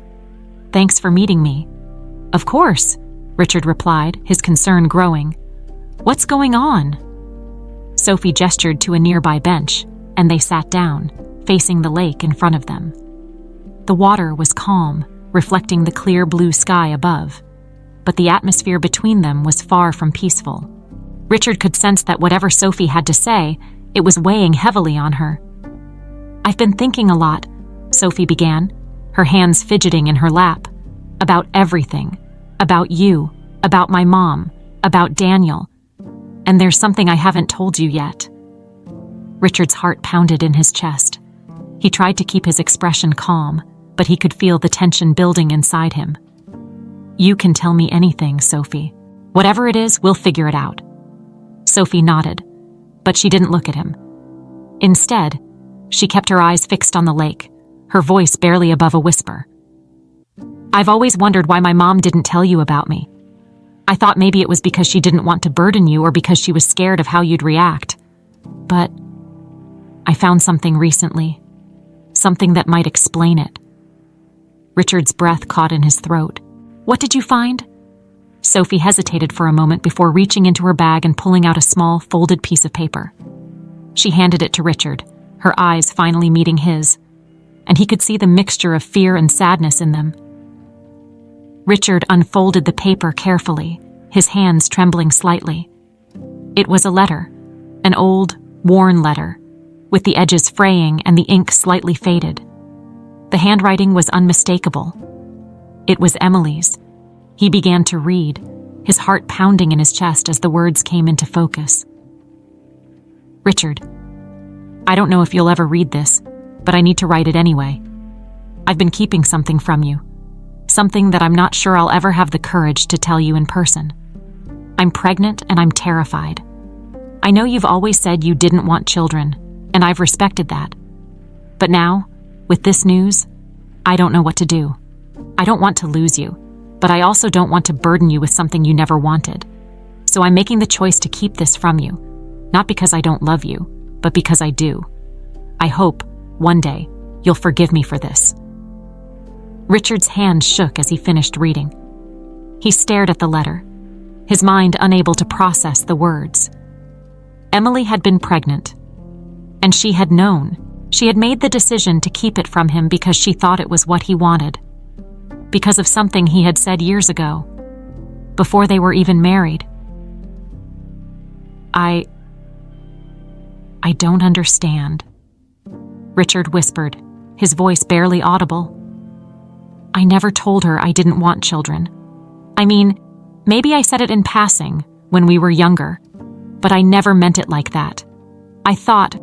A: "Thanks for meeting me." "Of course," Richard replied, his concern growing. "What's going on?" Sophie gestured to a nearby bench, and they sat down, facing the lake in front of them. The water was calm, reflecting the clear blue sky above, but the atmosphere between them was far from peaceful. Richard could sense that whatever Sophie had to say, it was weighing heavily on her. "I've been thinking a lot," Sophie began, her hands fidgeting in her lap, "about everything, about you, about my mom, about Daniel, and there's something I haven't told you yet." Richard's heart pounded in his chest. He tried to keep his expression calm, but he could feel the tension building inside him. "You can tell me anything, Sophie. Whatever it is, we'll figure it out." Sophie nodded, but she didn't look at him. Instead, she kept her eyes fixed on the lake, her voice barely above a whisper. "I've always wondered why my mom didn't tell you about me. I thought maybe it was because she didn't want to burden you or because she was scared of how you'd react. But I found something recently, something that might explain it." Richard's breath caught in his throat. "What did you find?" Sophie hesitated for a moment before reaching into her bag and pulling out a small, folded piece of paper. She handed it to Richard, her eyes finally meeting his, and he could see the mixture of fear and sadness in them. Richard unfolded the paper carefully, his hands trembling slightly. It was a letter, an old, worn letter, with the edges fraying and the ink slightly faded. The handwriting was unmistakable. It was Emily's. He began to read, his heart pounding in his chest as the words came into focus. "Richard, I don't know if you'll ever read this, but I need to write it anyway. I've been keeping something from you, something that I'm not sure I'll ever have the courage to tell you in person. I'm pregnant and I'm terrified. I know you've always said you didn't want children, and I've respected that. But now, with this news, I don't know what to do. I don't want to lose you, but I also don't want to burden you with something you never wanted. So I'm making the choice to keep this from you, not because I don't love you, but because I do. I hope, one day, you'll forgive me for this." Richard's hand shook as he finished reading. He stared at the letter, his mind unable to process the words. Emily had been pregnant, and she had known. She had made the decision to keep it from him because she thought it was what he wanted, because of something he had said years ago, before they were even married. I don't understand," Richard whispered, his voice barely audible. "I never told her I didn't want children. I mean, maybe I said it in passing when we were younger, but I never meant it like that. I thought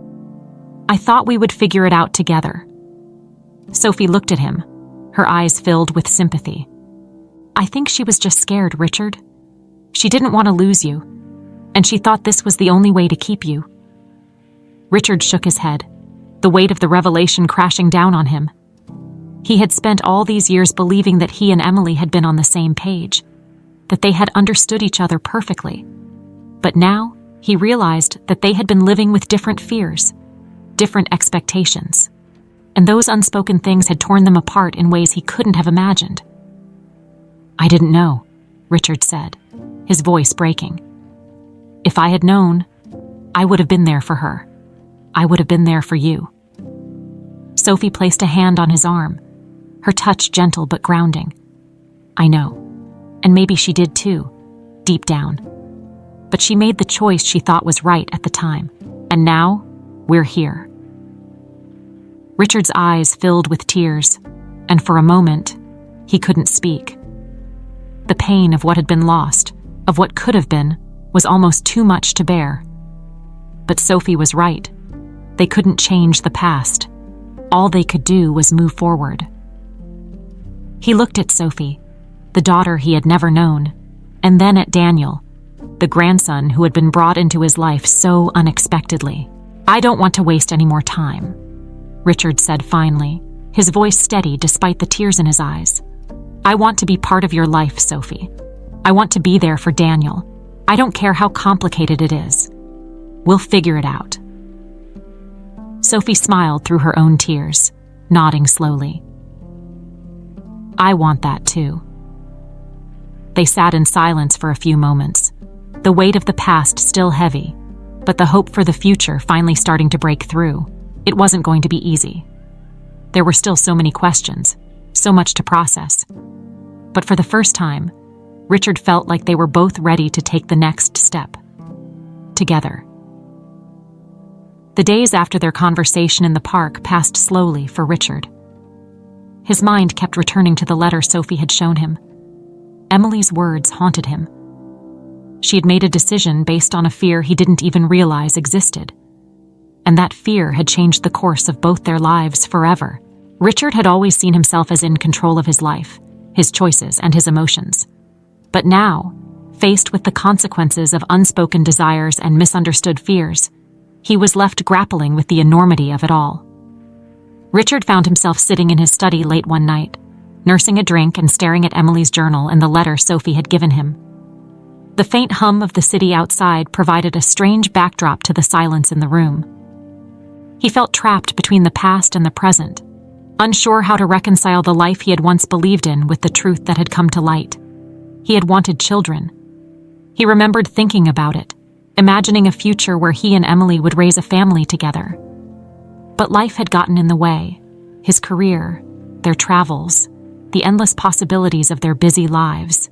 A: we would figure it out together." Sophie looked at him, her eyes filled with sympathy. "I think she was just scared, Richard. She didn't want to lose you, and she thought this was the only way to keep you." Richard shook his head, the weight of the revelation crashing down on him. He had spent all these years believing that he and Emily had been on the same page, that they had understood each other perfectly. But now, he realized that they had been living with different fears, different expectations, and those unspoken things had torn them apart in ways he couldn't have imagined. "I didn't know," Richard said, his voice breaking. "If I had known, I would have been there for her. I would have been there for you." Sophie placed a hand on his arm, her touch gentle but grounding. I know. And maybe she did too, deep down. But she made the choice she thought was right at the time. And now, we're here. Richard's eyes filled with tears, and for a moment, he couldn't speak. The pain of what had been lost, of what could have been, was almost too much to bear. But Sophie was right. They couldn't change the past. All they could do was move forward. He looked at Sophie, the daughter he had never known, and then at Daniel, the grandson who had been brought into his life so unexpectedly. "I don't want to waste any more time," Richard said finally, his voice steady despite the tears in his eyes. "I want to be part of your life, Sophie. I want to be there for Daniel. I don't care how complicated it is. We'll figure it out." Sophie smiled through her own tears, nodding slowly. "I want that too." They sat in silence for a few moments, the weight of the past still heavy, but the hope for the future finally starting to break through. It wasn't going to be easy. There were still so many questions, so much to process. But for the first time, Richard felt like they were both ready to take the next step. Together. The days after their conversation in the park passed slowly for Richard. His mind kept returning to the letter Sophie had shown him. Emily's words haunted him. She had made a decision based on a fear he didn't even realize existed. And that fear had changed the course of both their lives forever. Richard had always seen himself as in control of his life, his choices, and his emotions. But now, faced with the consequences of unspoken desires and misunderstood fears, he was left grappling with the enormity of it all. Richard found himself sitting in his study late one night, nursing a drink and staring at Emily's journal and the letter Sophie had given him. The faint hum of the city outside provided a strange backdrop to the silence in the room. He felt trapped between the past and the present, unsure how to reconcile the life he had once believed in with the truth that had come to light. He had wanted children. He remembered thinking about it, imagining a future where he and Emily would raise a family together. But life had gotten in the way. His career, their travels, the endless possibilities of their busy lives.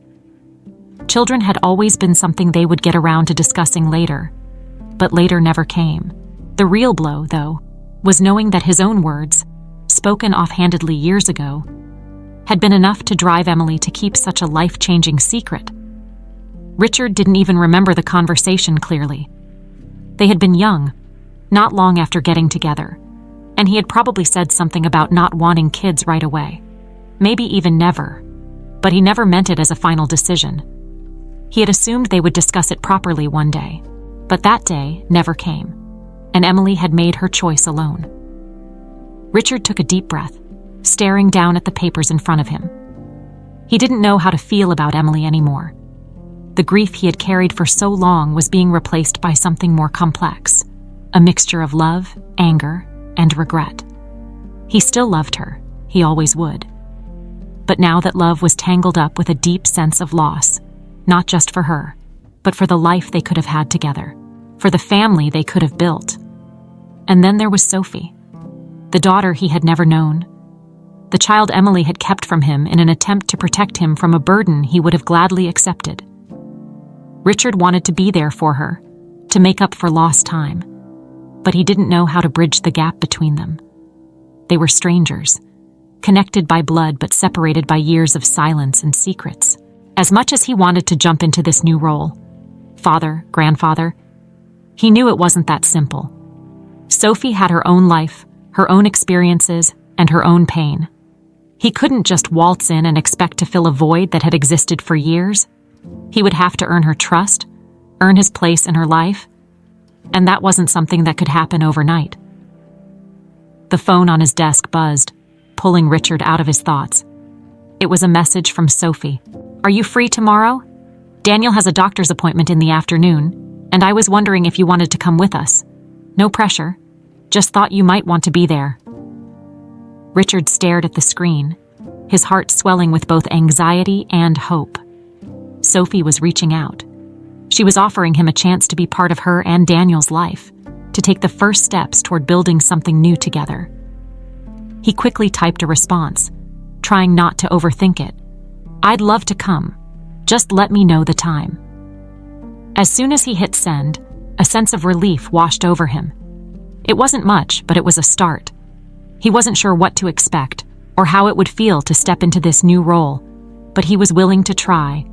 A: Children had always been something they would get around to discussing later, but later never came. The real blow, though, was knowing that his own words, spoken offhandedly years ago, had been enough to drive Emily to keep such a life-changing secret. Richard didn't even remember the conversation clearly. They had been young, not long after getting together, and he had probably said something about not wanting kids right away. Maybe even never, but he never meant it as a final decision. He had assumed they would discuss it properly one day, but that day never came, and Emily had made her choice alone. Richard took a deep breath, staring down at the papers in front of him. He didn't know how to feel about Emily anymore. The grief he had carried for so long was being replaced by something more complex, a mixture of love, anger, and regret. He still loved her, he always would. But now that love was tangled up with a deep sense of loss, not just for her, but for the life they could have had together, for the family they could have built. And then there was Sophie, the daughter he had never known, the child Emily had kept from him in an attempt to protect him from a burden he would have gladly accepted. Richard wanted to be there for her, to make up for lost time, but he didn't know how to bridge the gap between them. They were strangers, connected by blood but separated by years of silence and secrets. As much as he wanted to jump into this new role, father, grandfather, he knew it wasn't that simple. Sophie had her own life, her own experiences, and her own pain. He couldn't just waltz in and expect to fill a void that had existed for years. He would have to earn her trust, earn his place in her life, and that wasn't something that could happen overnight. The phone on his desk buzzed, pulling Richard out of his thoughts. It was a message from Sophie. "Are you free tomorrow? Daniel has a doctor's appointment in the afternoon, and I was wondering if you wanted to come with us. No pressure. Just thought you might want to be there." Richard stared at the screen, his heart swelling with both anxiety and hope. Sophie was reaching out. She was offering him a chance to be part of her and Daniel's life, to take the first steps toward building something new together. He quickly typed a response, trying not to overthink it. "I'd love to come. Just let me know the time." As soon as he hit send, a sense of relief washed over him. It wasn't much, but it was a start. He wasn't sure what to expect or how it would feel to step into this new role, but he was willing to try.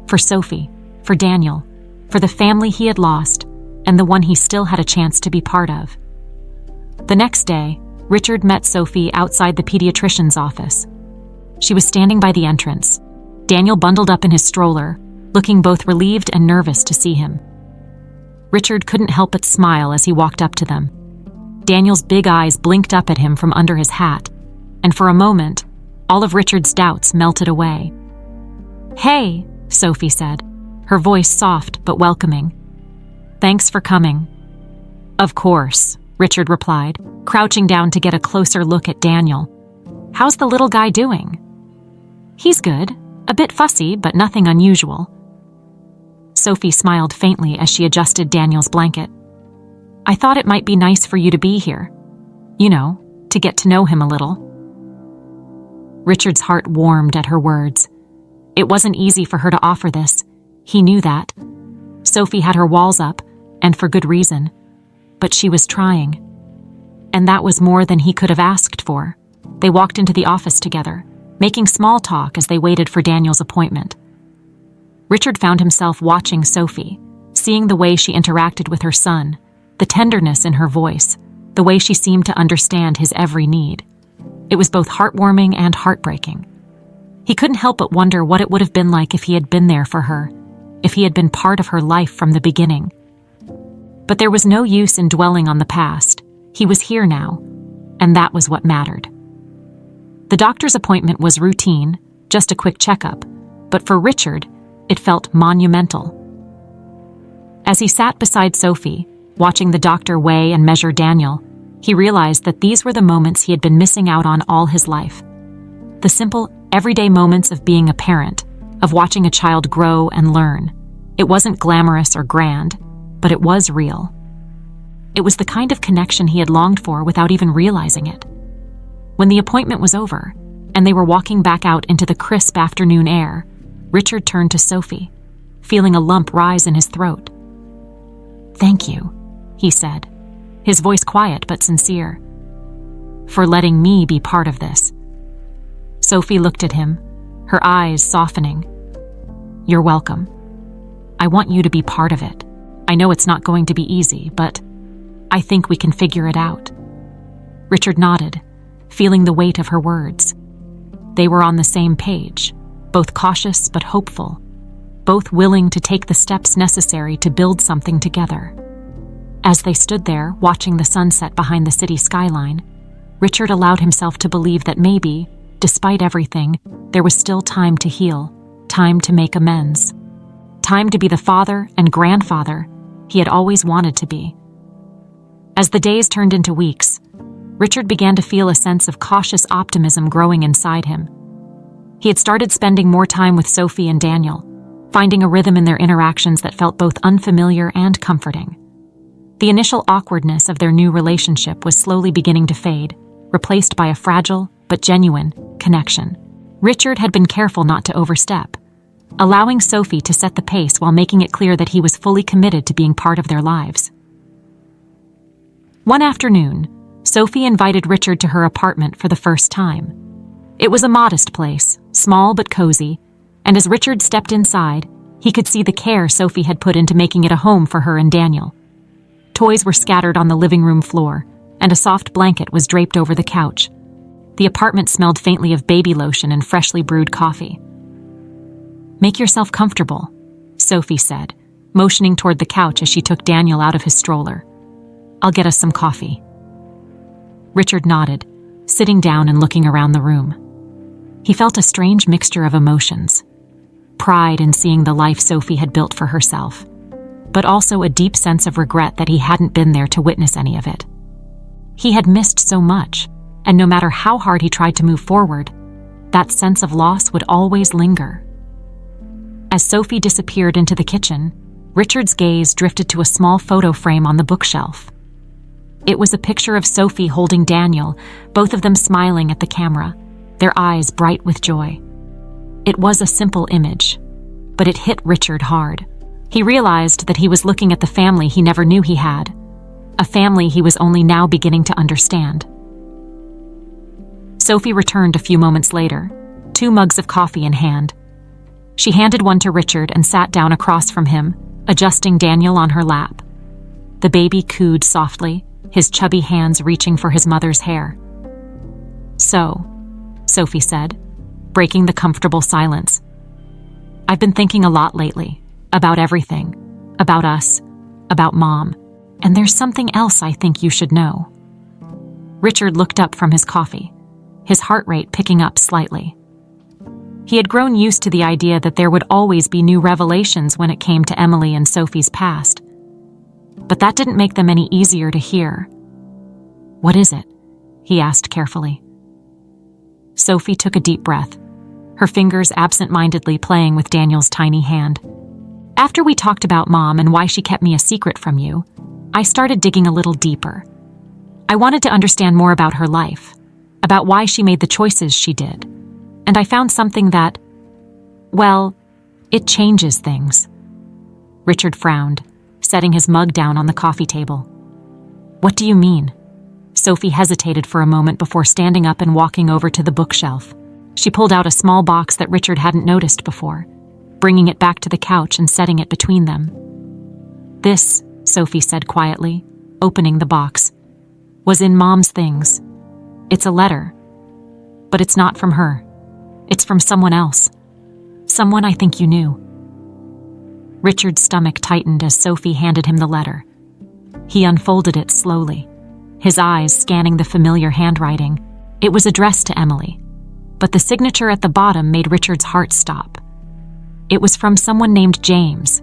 A: For Sophie, for Daniel, for the family he had lost, and the one he still had a chance to be part of. The next day, Richard met Sophie outside the pediatrician's office. She was standing by the entrance, Daniel bundled up in his stroller, looking both relieved and nervous to see him. Richard couldn't help but smile as he walked up to them. Daniel's big eyes blinked up at him from under his hat, and for a moment, all of Richard's doubts melted away. "Hey," Sophie said, her voice soft but welcoming. "Thanks for coming." "Of course," Richard replied, crouching down to get a closer look at Daniel. "How's the little guy doing?" "He's good, a bit fussy, but nothing unusual." Sophie smiled faintly as she adjusted Daniel's blanket. "I thought it might be nice for you to be here. You know, to get to know him a little." Richard's heart warmed at her words. It wasn't easy for her to offer this. He knew that. Sophie had her walls up, and for good reason. But she was trying. And that was more than he could have asked for. They walked into the office together, making small talk as they waited for Daniel's appointment. Richard found himself watching Sophie, seeing the way she interacted with her son, the tenderness in her voice, the way she seemed to understand his every need. It was both heartwarming and heartbreaking. He couldn't help but wonder what it would have been like if he had been there for her, if he had been part of her life from the beginning. But there was no use in dwelling on the past. He was here now, and that was what mattered. The doctor's appointment was routine, just a quick checkup, but for Richard, it felt monumental. As he sat beside Sophie, watching the doctor weigh and measure Daniel, he realized that these were the moments he had been missing out on all his life. The simple, everyday moments of being a parent, of watching a child grow and learn. It wasn't glamorous or grand, but it was real. It was the kind of connection he had longed for without even realizing it. When the appointment was over, and they were walking back out into the crisp afternoon air, Richard turned to Sophie, feeling a lump rise in his throat. "Thank you," he said, his voice quiet but sincere, "for letting me be part of this." Sophie looked at him, her eyes softening. "You're welcome. I want you to be part of it. I know it's not going to be easy, but I think we can figure it out." Richard nodded, feeling the weight of her words. They were on the same page, both cautious but hopeful, both willing to take the steps necessary to build something together. As they stood there, watching the sunset behind the city skyline, Richard allowed himself to believe that maybe, despite everything, there was still time to heal, time to make amends, time to be the father and grandfather he had always wanted to be. As the days turned into weeks, Richard began to feel a sense of cautious optimism growing inside him. He had started spending more time with Sophie and Daniel, finding a rhythm in their interactions that felt both unfamiliar and comforting. The initial awkwardness of their new relationship was slowly beginning to fade, replaced by a fragile but genuine connection. Richard had been careful not to overstep, allowing Sophie to set the pace while making it clear that he was fully committed to being part of their lives. One afternoon, Sophie invited Richard to her apartment for the first time. It was a modest place, small but cozy, and as Richard stepped inside, he could see the care Sophie had put into making it a home for her and Daniel. Toys were scattered on the living room floor, and a soft blanket was draped over the couch. The apartment smelled faintly of baby lotion and freshly brewed coffee. "Make yourself comfortable," Sophie said, motioning toward the couch as she took Daniel out of his stroller. "I'll get us some coffee." Richard nodded, sitting down and looking around the room. He felt a strange mixture of emotions. Pride in seeing the life Sophie had built for herself, but also a deep sense of regret that he hadn't been there to witness any of it. He had missed so much, and no matter how hard he tried to move forward, that sense of loss would always linger. As Sophie disappeared into the kitchen, Richard's gaze drifted to a small photo frame on the bookshelf. It was a picture of Sophie holding Daniel, both of them smiling at the camera, their eyes bright with joy. It was a simple image, but it hit Richard hard. He realized that he was looking at the family he never knew he had, a family he was only now beginning to understand. Sophie returned a few moments later, 2 mugs of coffee in hand. She handed one to Richard and sat down across from him, adjusting Daniel on her lap. The baby cooed softly, his chubby hands reaching for his mother's hair. "So," Sophie said, breaking the comfortable silence, "I've been thinking a lot lately, about everything, about us, about Mom, and there's something else I think you should know." Richard looked up from his coffee, his heart rate picking up slightly. He had grown used to the idea that there would always be new revelations when it came to Emily and Sophie's past. But that didn't make them any easier to hear. "What is it?" he asked carefully. Sophie took a deep breath, her fingers absent-mindedly playing with Daniel's tiny hand. "After we talked about Mom and why she kept me a secret from you, I started digging a little deeper. I wanted to understand more about her life, about why she made the choices she did. And I found something that, well, it changes things." Richard frowned, setting his mug down on the coffee table. "What do you mean?" Sophie hesitated for a moment before standing up and walking over to the bookshelf. She pulled out a small box that Richard hadn't noticed before, bringing it back to the couch and setting it between them. "This," Sophie said quietly, opening the box, "was in Mom's things. It's a letter, but it's not from her. It's from someone else. Someone I think you knew." Richard's stomach tightened as Sophie handed him the letter. He unfolded it slowly, his eyes scanning the familiar handwriting. It was addressed to Emily, but the signature at the bottom made Richard's heart stop. It was from someone named James.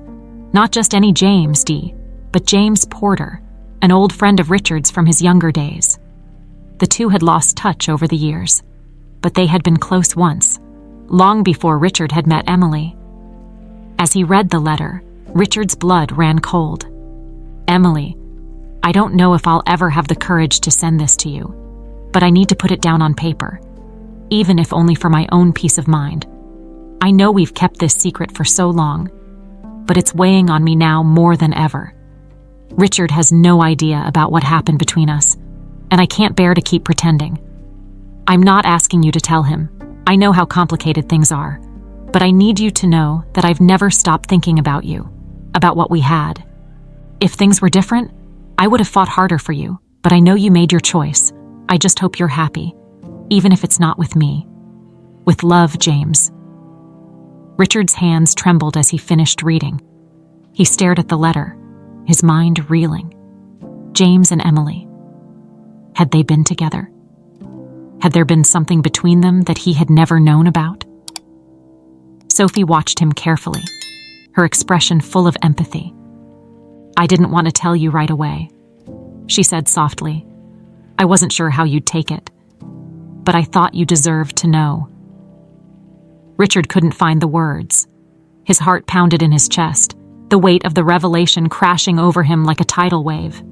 A: Not just any James, but James Porter, an old friend of Richard's from his younger days. The two had lost touch over the years, but they had been close once, long before Richard had met Emily. As he read the letter, Richard's blood ran cold. "Emily, I don't know if I'll ever have the courage to send this to you, but I need to put it down on paper, even if only for my own peace of mind. I know we've kept this secret for so long, but it's weighing on me now more than ever. Richard has no idea about what happened between us, and I can't bear to keep pretending. I'm not asking you to tell him. I know how complicated things are, but I need you to know that I've never stopped thinking about you, about what we had. If things were different, I would have fought harder for you, but I know you made your choice. I just hope you're happy, even if it's not with me. With love, James." Richard's hands trembled as he finished reading. He stared at the letter, his mind reeling. James and Emily. Had they been together? Had there been something between them that he had never known about? Sophie watched him carefully, her expression full of empathy. "I didn't want to tell you right away," she said softly. "I wasn't sure how you'd take it, but I thought you deserved to know." Richard couldn't find the words. His heart pounded in his chest, the weight of the revelation crashing over him like a tidal wave.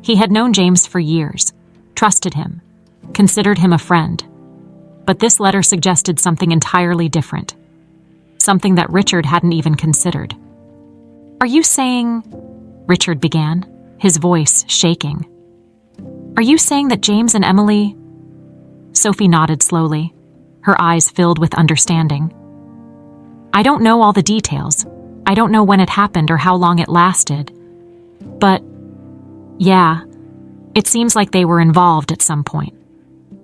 A: He had known James for years, trusted him, considered him a friend. But this letter suggested something entirely different, something that Richard hadn't even considered. "Are you saying," Richard began, his voice shaking. "Are you saying that James and Emily—" Sophie nodded slowly, her eyes filled with understanding. "I don't know all the details. I don't know when it happened or how long it lasted. But, yeah, it seems like they were involved at some point."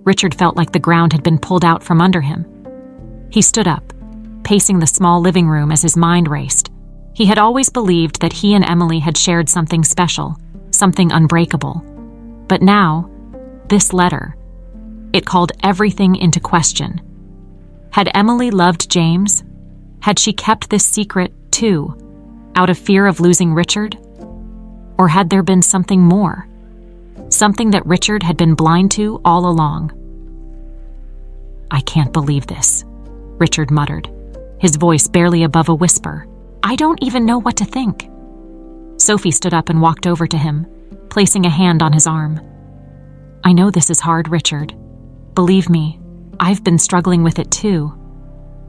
A: Richard felt like the ground had been pulled out from under him. He stood up, pacing the small living room as his mind raced. He had always believed that he and Emily had shared something special, something unbreakable. But now, this letter, it called everything into question. Had Emily loved James? Had she kept this secret, too, out of fear of losing Richard? Or had there been something more? Something that Richard had been blind to all along? "I can't believe this," Richard muttered, his voice barely above a whisper. "I don't even know what to think." Sophie stood up and walked over to him, placing a hand on his arm. "I know this is hard, Richard. Believe me, I've been struggling with it too.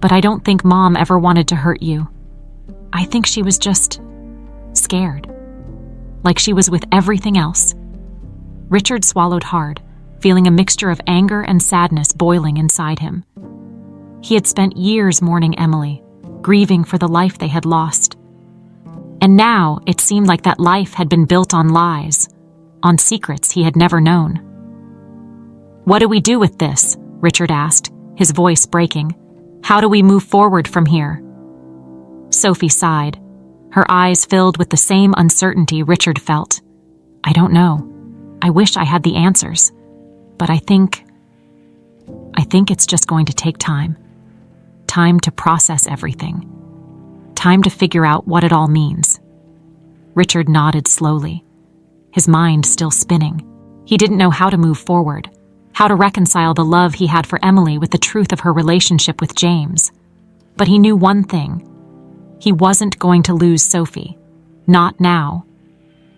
A: But I don't think Mom ever wanted to hurt you. I think she was just scared, like she was with everything else." Richard swallowed hard, feeling a mixture of anger and sadness boiling inside him. He had spent years mourning Emily, grieving for the life they had lost. And now it seemed like that life had been built on lies, on secrets he had never known. "What do we do with this?" Richard asked, his voice breaking. "How do we move forward from here?" Sophie sighed, her eyes filled with the same uncertainty Richard felt. "I don't know. I wish I had the answers. But I think it's just going to take time. Time to process everything. Time to figure out what it all means." Richard nodded slowly, his mind still spinning. He didn't know how to move forward, how to reconcile the love he had for Emily with the truth of her relationship with James. But he knew one thing. He wasn't going to lose Sophie. Not now.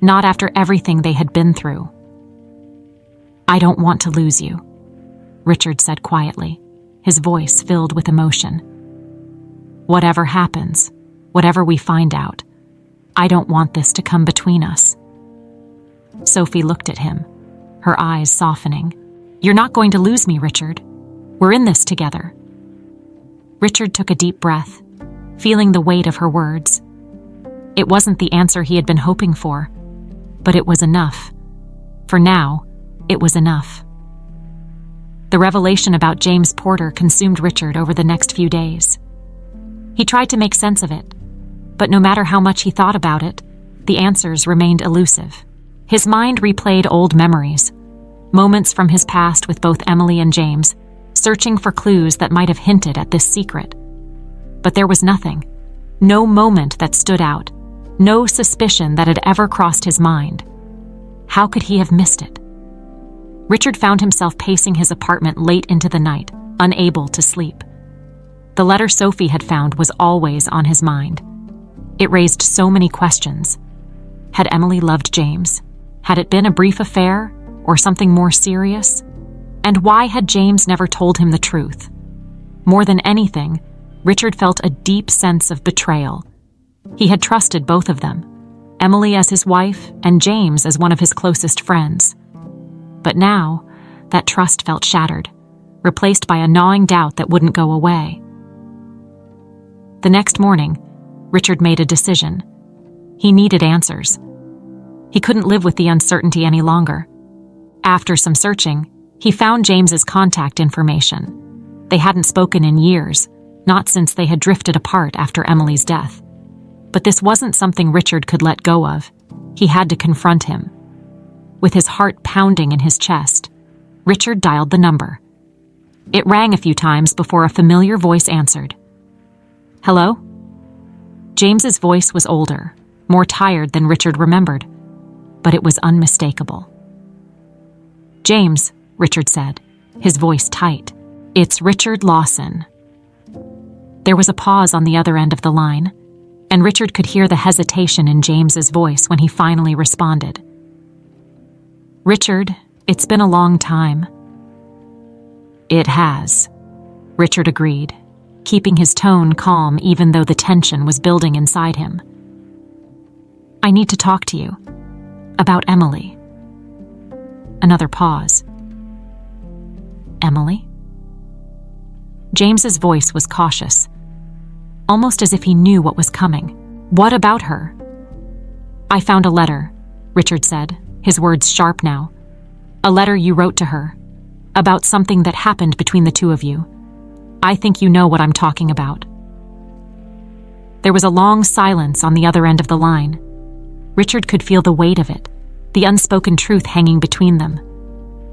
A: Not after everything they had been through. "I don't want to lose you," Richard said quietly, his voice filled with emotion. "Whatever happens, whatever we find out, I don't want this to come between us." Sophie looked at him, her eyes softening. "You're not going to lose me, Richard. We're in this together." Richard took a deep breath, feeling the weight of her words. It wasn't the answer he had been hoping for, but it was enough. For now, it was enough. The revelation about James Porter consumed Richard over the next few days. He tried to make sense of it, but no matter how much he thought about it, the answers remained elusive. His mind replayed old memories, moments from his past with both Emily and James, searching for clues that might have hinted at this secret. But there was nothing, no moment that stood out, no suspicion that had ever crossed his mind. How could he have missed it? Richard found himself pacing his apartment late into the night, unable to sleep. The letter Sophie had found was always on his mind. It raised so many questions. Had Emily loved James? Had it been a brief affair, or something more serious? And why had James never told him the truth? More than anything, Richard felt a deep sense of betrayal. He had trusted both of them, Emily as his wife and James as one of his closest friends. But now, that trust felt shattered, replaced by a gnawing doubt that wouldn't go away. The next morning, Richard made a decision. He needed answers. He couldn't live with the uncertainty any longer. After some searching, he found James's contact information. They hadn't spoken in years, not since they had drifted apart after Emily's death. But this wasn't something Richard could let go of. He had to confront him. With his heart pounding in his chest, Richard dialed the number. It rang a few times before a familiar voice answered. "Hello?" James's voice was older, more tired than Richard remembered, but it was unmistakable. "James," Richard said, his voice tight. "It's Richard Lawson." There was a pause on the other end of the line, and Richard could hear the hesitation in James's voice when he finally responded. "Richard, it's been a long time." "It has," Richard agreed, keeping his tone calm even though the tension was building inside him. "I need to talk to you. About Emily." Another pause. "Emily?" James's voice was cautious, almost as if he knew what was coming. "What about her?" "I found a letter," Richard said, his words sharp now. "A letter you wrote to her, about something that happened between the two of you. I think you know what I'm talking about." There was a long silence on the other end of the line. Richard could feel the weight of it, the unspoken truth hanging between them.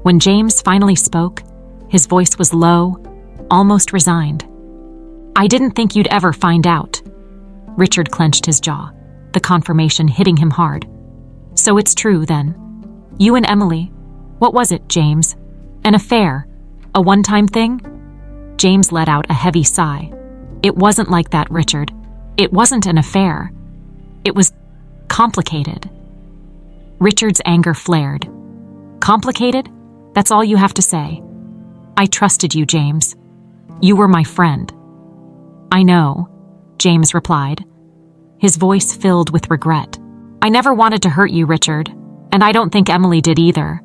A: When James finally spoke, his voice was low, almost resigned. "I didn't think you'd ever find out." Richard clenched his jaw, the confirmation hitting him hard. "So it's true, then. You and Emily, what was it, James? An affair? A one-time thing?" James let out a heavy sigh. "It wasn't like that, Richard. It wasn't an affair. It was complicated." Richard's anger flared. "Complicated? That's all you have to say. I trusted you, James. You were my friend. I know, James replied, his voice filled with regret. I never wanted to hurt you, Richard, and I don't think Emily did either.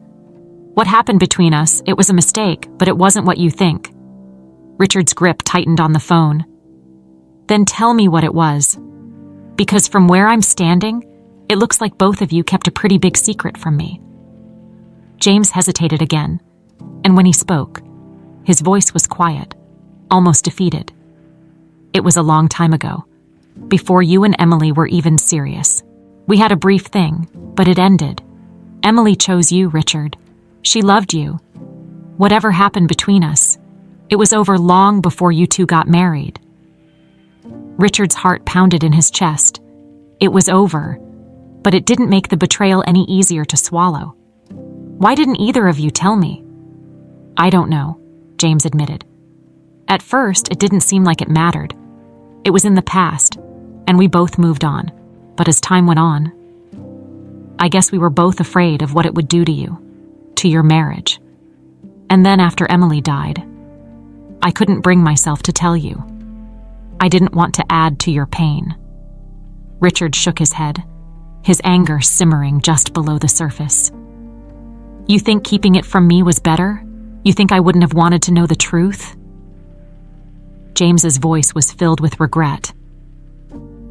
A: What happened between us, it was a mistake, but it wasn't what you think. Richard's grip tightened on the phone. Then tell me what it was. Because from where I'm standing, it looks like both of you kept a pretty big secret from me. James hesitated again, and when he spoke, his voice was quiet, almost defeated. It was a long time ago, before you and Emily were even serious. We had a brief thing, but it ended. Emily chose you, Richard. She loved you. Whatever happened between us, it was over long before you two got married. Richard's heart pounded in his chest. It was over, but it didn't make the betrayal any easier to swallow. Why didn't either of you tell me? I don't know, James admitted. At first, it didn't seem like it mattered. It was in the past, and we both moved on. But as time went on, I guess we were both afraid of what it would do to you, to your marriage. And then after Emily died, I couldn't bring myself to tell you. I didn't want to add to your pain. Richard shook his head, his anger simmering just below the surface. You think keeping it from me was better? You think I wouldn't have wanted to know the truth? James's voice was filled with regret.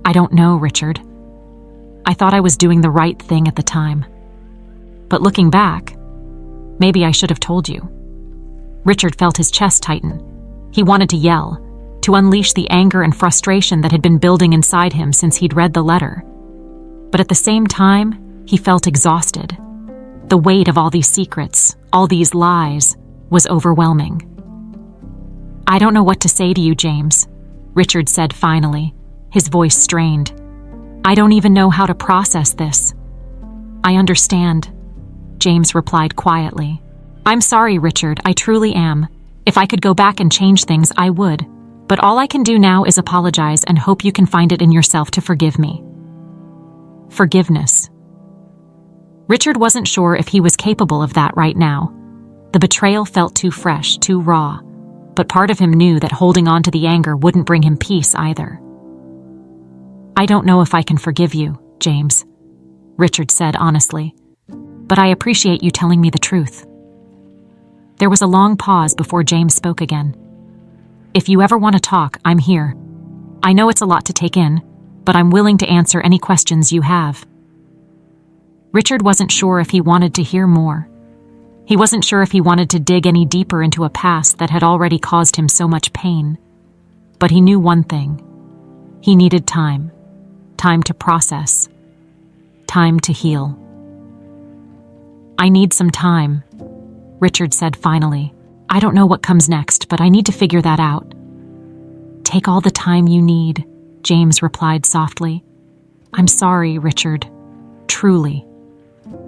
A: I don't know, Richard. I thought I was doing the right thing at the time. But looking back, maybe I should have told you. Richard felt his chest tighten. He wanted to yell, to unleash the anger and frustration that had been building inside him since he'd read the letter. But at the same time, he felt exhausted. The weight of all these secrets, all these lies, was overwhelming. I don't know what to say to you, James, Richard said finally, his voice strained. I don't even know how to process this. I understand, James replied quietly. I'm sorry, Richard, I truly am. If I could go back and change things, I would. But all I can do now is apologize and hope you can find it in yourself to forgive me. Forgiveness. Richard wasn't sure if he was capable of that right now. The betrayal felt too fresh, too raw, but part of him knew that holding on to the anger wouldn't bring him peace either. I don't know if I can forgive you, James, Richard said honestly, but I appreciate you telling me the truth. There was a long pause before James spoke again. If you ever want to talk, I'm here. I know it's a lot to take in, but I'm willing to answer any questions you have. Richard wasn't sure if he wanted to hear more. He wasn't sure if he wanted to dig any deeper into a past that had already caused him so much pain. But he knew one thing. He needed time. Time to process. Time to heal. I need some time, Richard said finally. I don't know what comes next, but I need to figure that out. Take all the time you need, James replied softly. I'm sorry, Richard. Truly.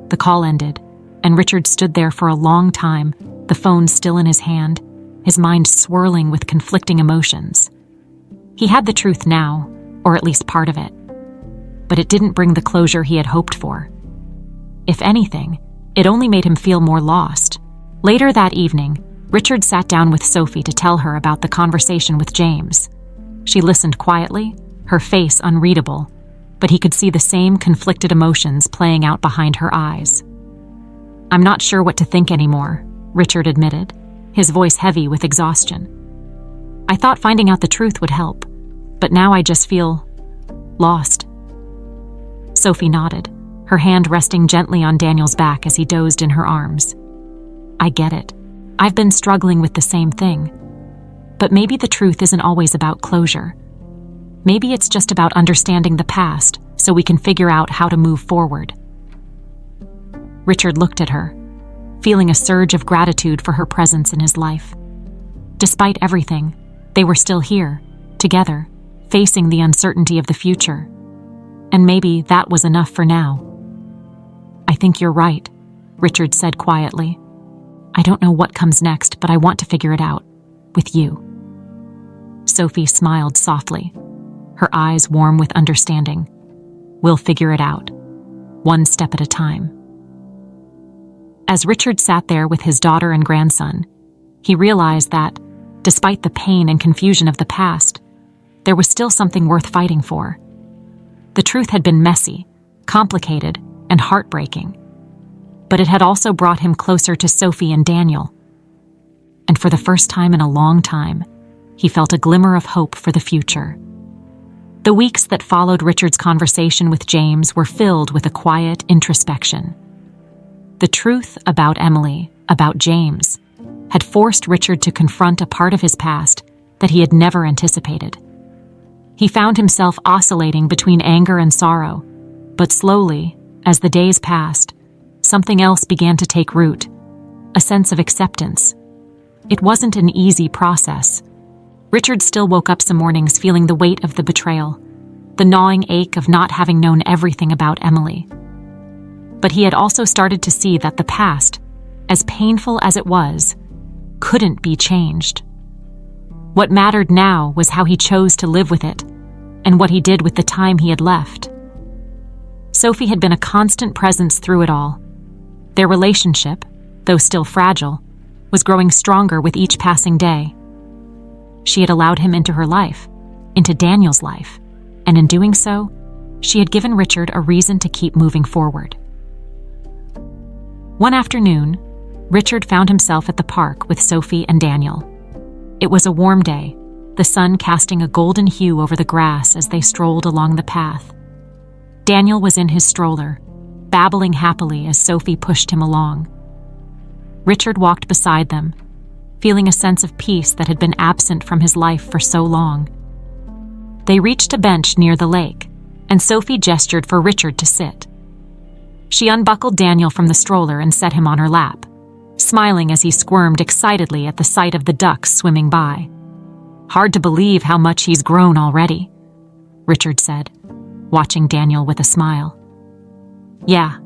A: The call ended, and Richard stood there for a long time, the phone still in his hand, his mind swirling with conflicting emotions. He had the truth now, or at least part of it. But it didn't bring the closure he had hoped for. If anything, it only made him feel more lost. Later that evening, Richard sat down with Sophie to tell her about the conversation with James. She listened quietly, her face unreadable, but he could see the same conflicted emotions playing out behind her eyes. I'm not sure what to think anymore, Richard admitted, his voice heavy with exhaustion. I thought finding out the truth would help, but now I just feel lost. Sophie nodded, her hand resting gently on Daniel's back as he dozed in her arms. I get it. I've been struggling with the same thing. But maybe the truth isn't always about closure. Maybe it's just about understanding the past so we can figure out how to move forward. Richard looked at her, feeling a surge of gratitude for her presence in his life. Despite everything, they were still here, together, facing the uncertainty of the future. And maybe that was enough for now. I think you're right, Richard said quietly. I don't know what comes next, but I want to figure it out. With you. Sophie smiled softly, her eyes warm with understanding. We'll figure it out, one step at a time. As Richard sat there with his daughter and grandson, he realized that, despite the pain and confusion of the past, there was still something worth fighting for. The truth had been messy, complicated, and heartbreaking, but it had also brought him closer to Sophie and Daniel. And for the first time in a long time, he felt a glimmer of hope for the future. The weeks that followed Richard's conversation with James were filled with a quiet introspection. The truth about Emily, about James, had forced Richard to confront a part of his past that he had never anticipated. He found himself oscillating between anger and sorrow, but slowly, as the days passed, something else began to take root, a sense of acceptance. It wasn't an easy process. Richard still woke up some mornings feeling the weight of the betrayal, the gnawing ache of not having known everything about Emily. But he had also started to see that the past, as painful as it was, couldn't be changed. What mattered now was how he chose to live with it, and what he did with the time he had left. Sophie had been a constant presence through it all. Their relationship, though still fragile, was growing stronger with each passing day. She had allowed him into her life, into Daniel's life, and in doing so, she had given Richard a reason to keep moving forward. One afternoon, Richard found himself at the park with Sophie and Daniel. It was a warm day, the sun casting a golden hue over the grass as they strolled along the path. Daniel was in his stroller, babbling happily as Sophie pushed him along. Richard walked beside them, feeling a sense of peace that had been absent from his life for so long. They reached a bench near the lake, and Sophie gestured for Richard to sit. She unbuckled Daniel from the stroller and set him on her lap, smiling as he squirmed excitedly at the sight of the ducks swimming by. "Hard to believe how much he's grown already," Richard said, watching Daniel with a smile. "Yeah,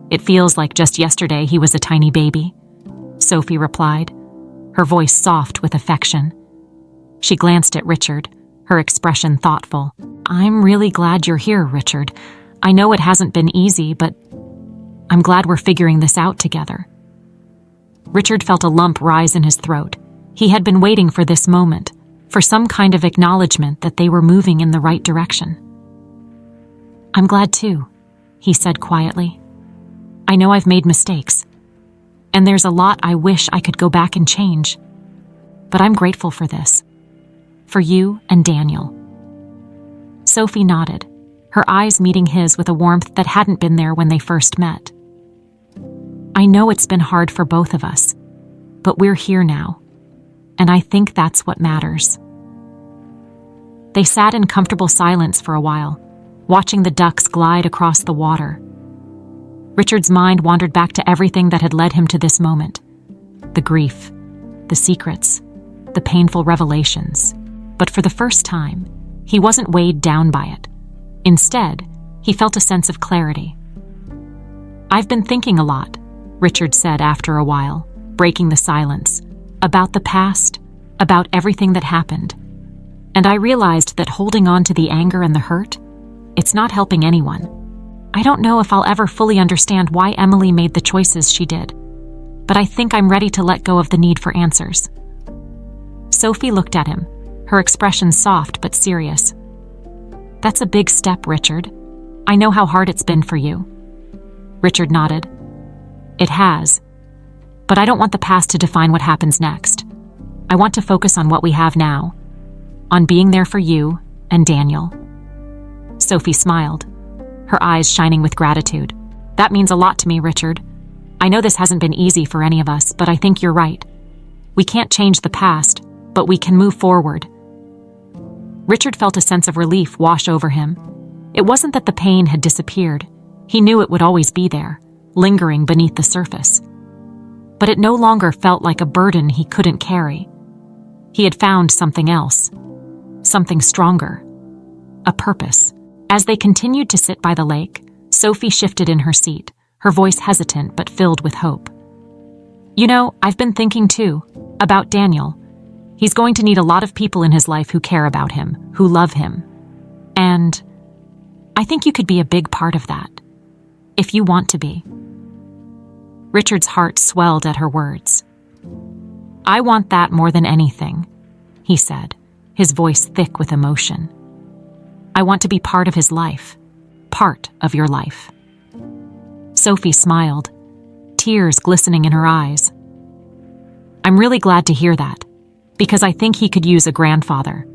A: it feels like just yesterday he was a tiny baby," Sophie replied, her voice soft with affection. She glanced at Richard, her expression thoughtful. "I'm really glad you're here, Richard. I know it hasn't been easy, but I'm glad we're figuring this out together." Richard felt a lump rise in his throat. He had been waiting for this moment, for some kind of acknowledgement that they were moving in the right direction. "I'm glad too," he said quietly. "I know I've made mistakes, and there's a lot I wish I could go back and change. But I'm grateful for this. For you and Daniel." Sophie nodded, her eyes meeting his with a warmth that hadn't been there when they first met. "I know it's been hard for both of us, but we're here now, and I think that's what matters." They sat in comfortable silence for a while, watching the ducks glide across the water. Richard's mind wandered back to everything that had led him to this moment. The grief, the secrets, the painful revelations. But for the first time, he wasn't weighed down by it. Instead, he felt a sense of clarity. "I've been thinking a lot," Richard said after a while, breaking the silence, "about the past, about everything that happened. And I realized that holding on to the anger and the hurt, it's not helping anyone. I don't know if I'll ever fully understand why Emily made the choices she did, but I think I'm ready to let go of the need for answers." Sophie looked at him, her expression soft but serious. "That's a big step, Richard. I know how hard it's been for you." Richard nodded. "It has. But I don't want the past to define what happens next. I want to focus on what we have now, on being there for you and Daniel." Sophie smiled, her eyes shining with gratitude. "That means a lot to me, Richard. I know this hasn't been easy for any of us, but I think you're right. We can't change the past, but we can move forward." Richard felt a sense of relief wash over him. It wasn't that the pain had disappeared. He knew it would always be there, lingering beneath the surface. But it no longer felt like a burden he couldn't carry. He had found something else, something stronger, a purpose. As they continued to sit by the lake, Sophie shifted in her seat, her voice hesitant but filled with hope. "You know, I've been thinking too, about Daniel. He's going to need a lot of people in his life who care about him, who love him. And I think you could be a big part of that, if you want to be." Richard's heart swelled at her words. "I want that more than anything," he said, his voice thick with emotion. "I want to be part of his life, part of your life." Sophie smiled, tears glistening in her eyes. "I'm really glad to hear that, because I think he could use a grandfather."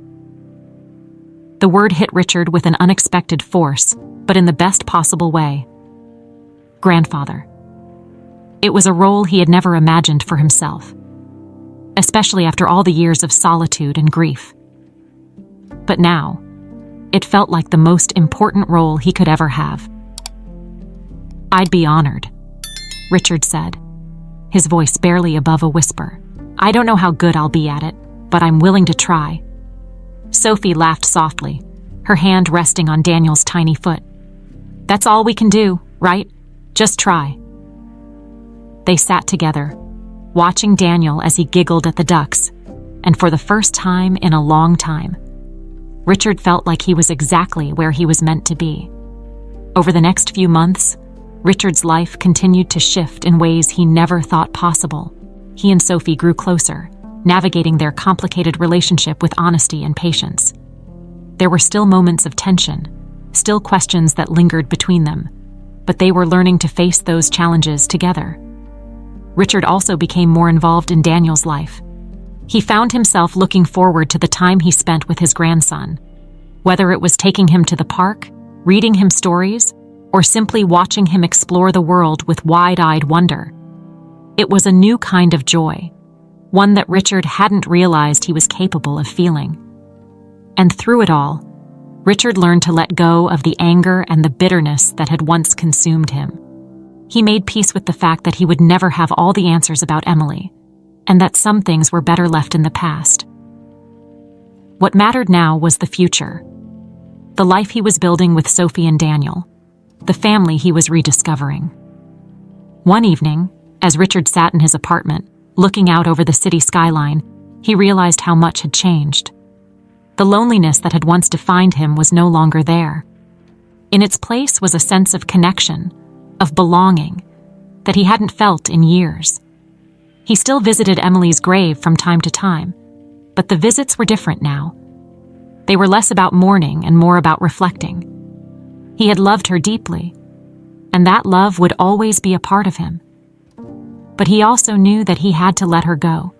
A: The word hit Richard with an unexpected force, but in the best possible way. Grandfather. It was a role he had never imagined for himself, especially after all the years of solitude and grief. But now, it felt like the most important role he could ever have. "I'd be honored," Richard said, his voice barely above a whisper. "I don't know how good I'll be at it, but I'm willing to try." Sophie laughed softly, her hand resting on Daniel's tiny foot. "That's all we can do, right? Just try." They sat together, watching Daniel as he giggled at the ducks, and for the first time in a long time, Richard felt like he was exactly where he was meant to be. Over the next few months, Richard's life continued to shift in ways he never thought possible. He and Sophie grew closer, navigating their complicated relationship with honesty and patience. There were still moments of tension, still questions that lingered between them, but they were learning to face those challenges together. Richard also became more involved in Daniel's life. He found himself looking forward to the time he spent with his grandson, whether it was taking him to the park, reading him stories, or simply watching him explore the world with wide-eyed wonder. It was a new kind of joy, one that Richard hadn't realized he was capable of feeling. And through it all, Richard learned to let go of the anger and the bitterness that had once consumed him. He made peace with the fact that he would never have all the answers about Emily, and that some things were better left in the past. What mattered now was the future, the life he was building with Sophie and Daniel, the family he was rediscovering. One evening, as Richard sat in his apartment, looking out over the city skyline, he realized how much had changed. The loneliness that had once defined him was no longer there. In its place was a sense of connection, of belonging, that he hadn't felt in years. He still visited Emily's grave from time to time, but the visits were different now. They were less about mourning and more about reflecting. He had loved her deeply, and that love would always be a part of him. But he also knew that he had to let her go,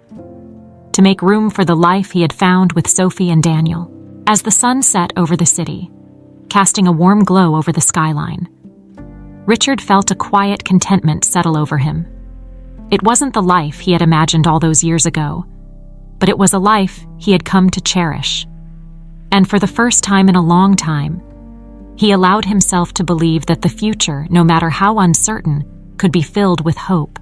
A: to make room for the life he had found with Sophie and Daniel. As the sun set over the city, casting a warm glow over the skyline, Richard felt a quiet contentment settle over him. It wasn't the life he had imagined all those years ago, but it was a life he had come to cherish. And for the first time in a long time, he allowed himself to believe that the future, no matter how uncertain, could be filled with hope.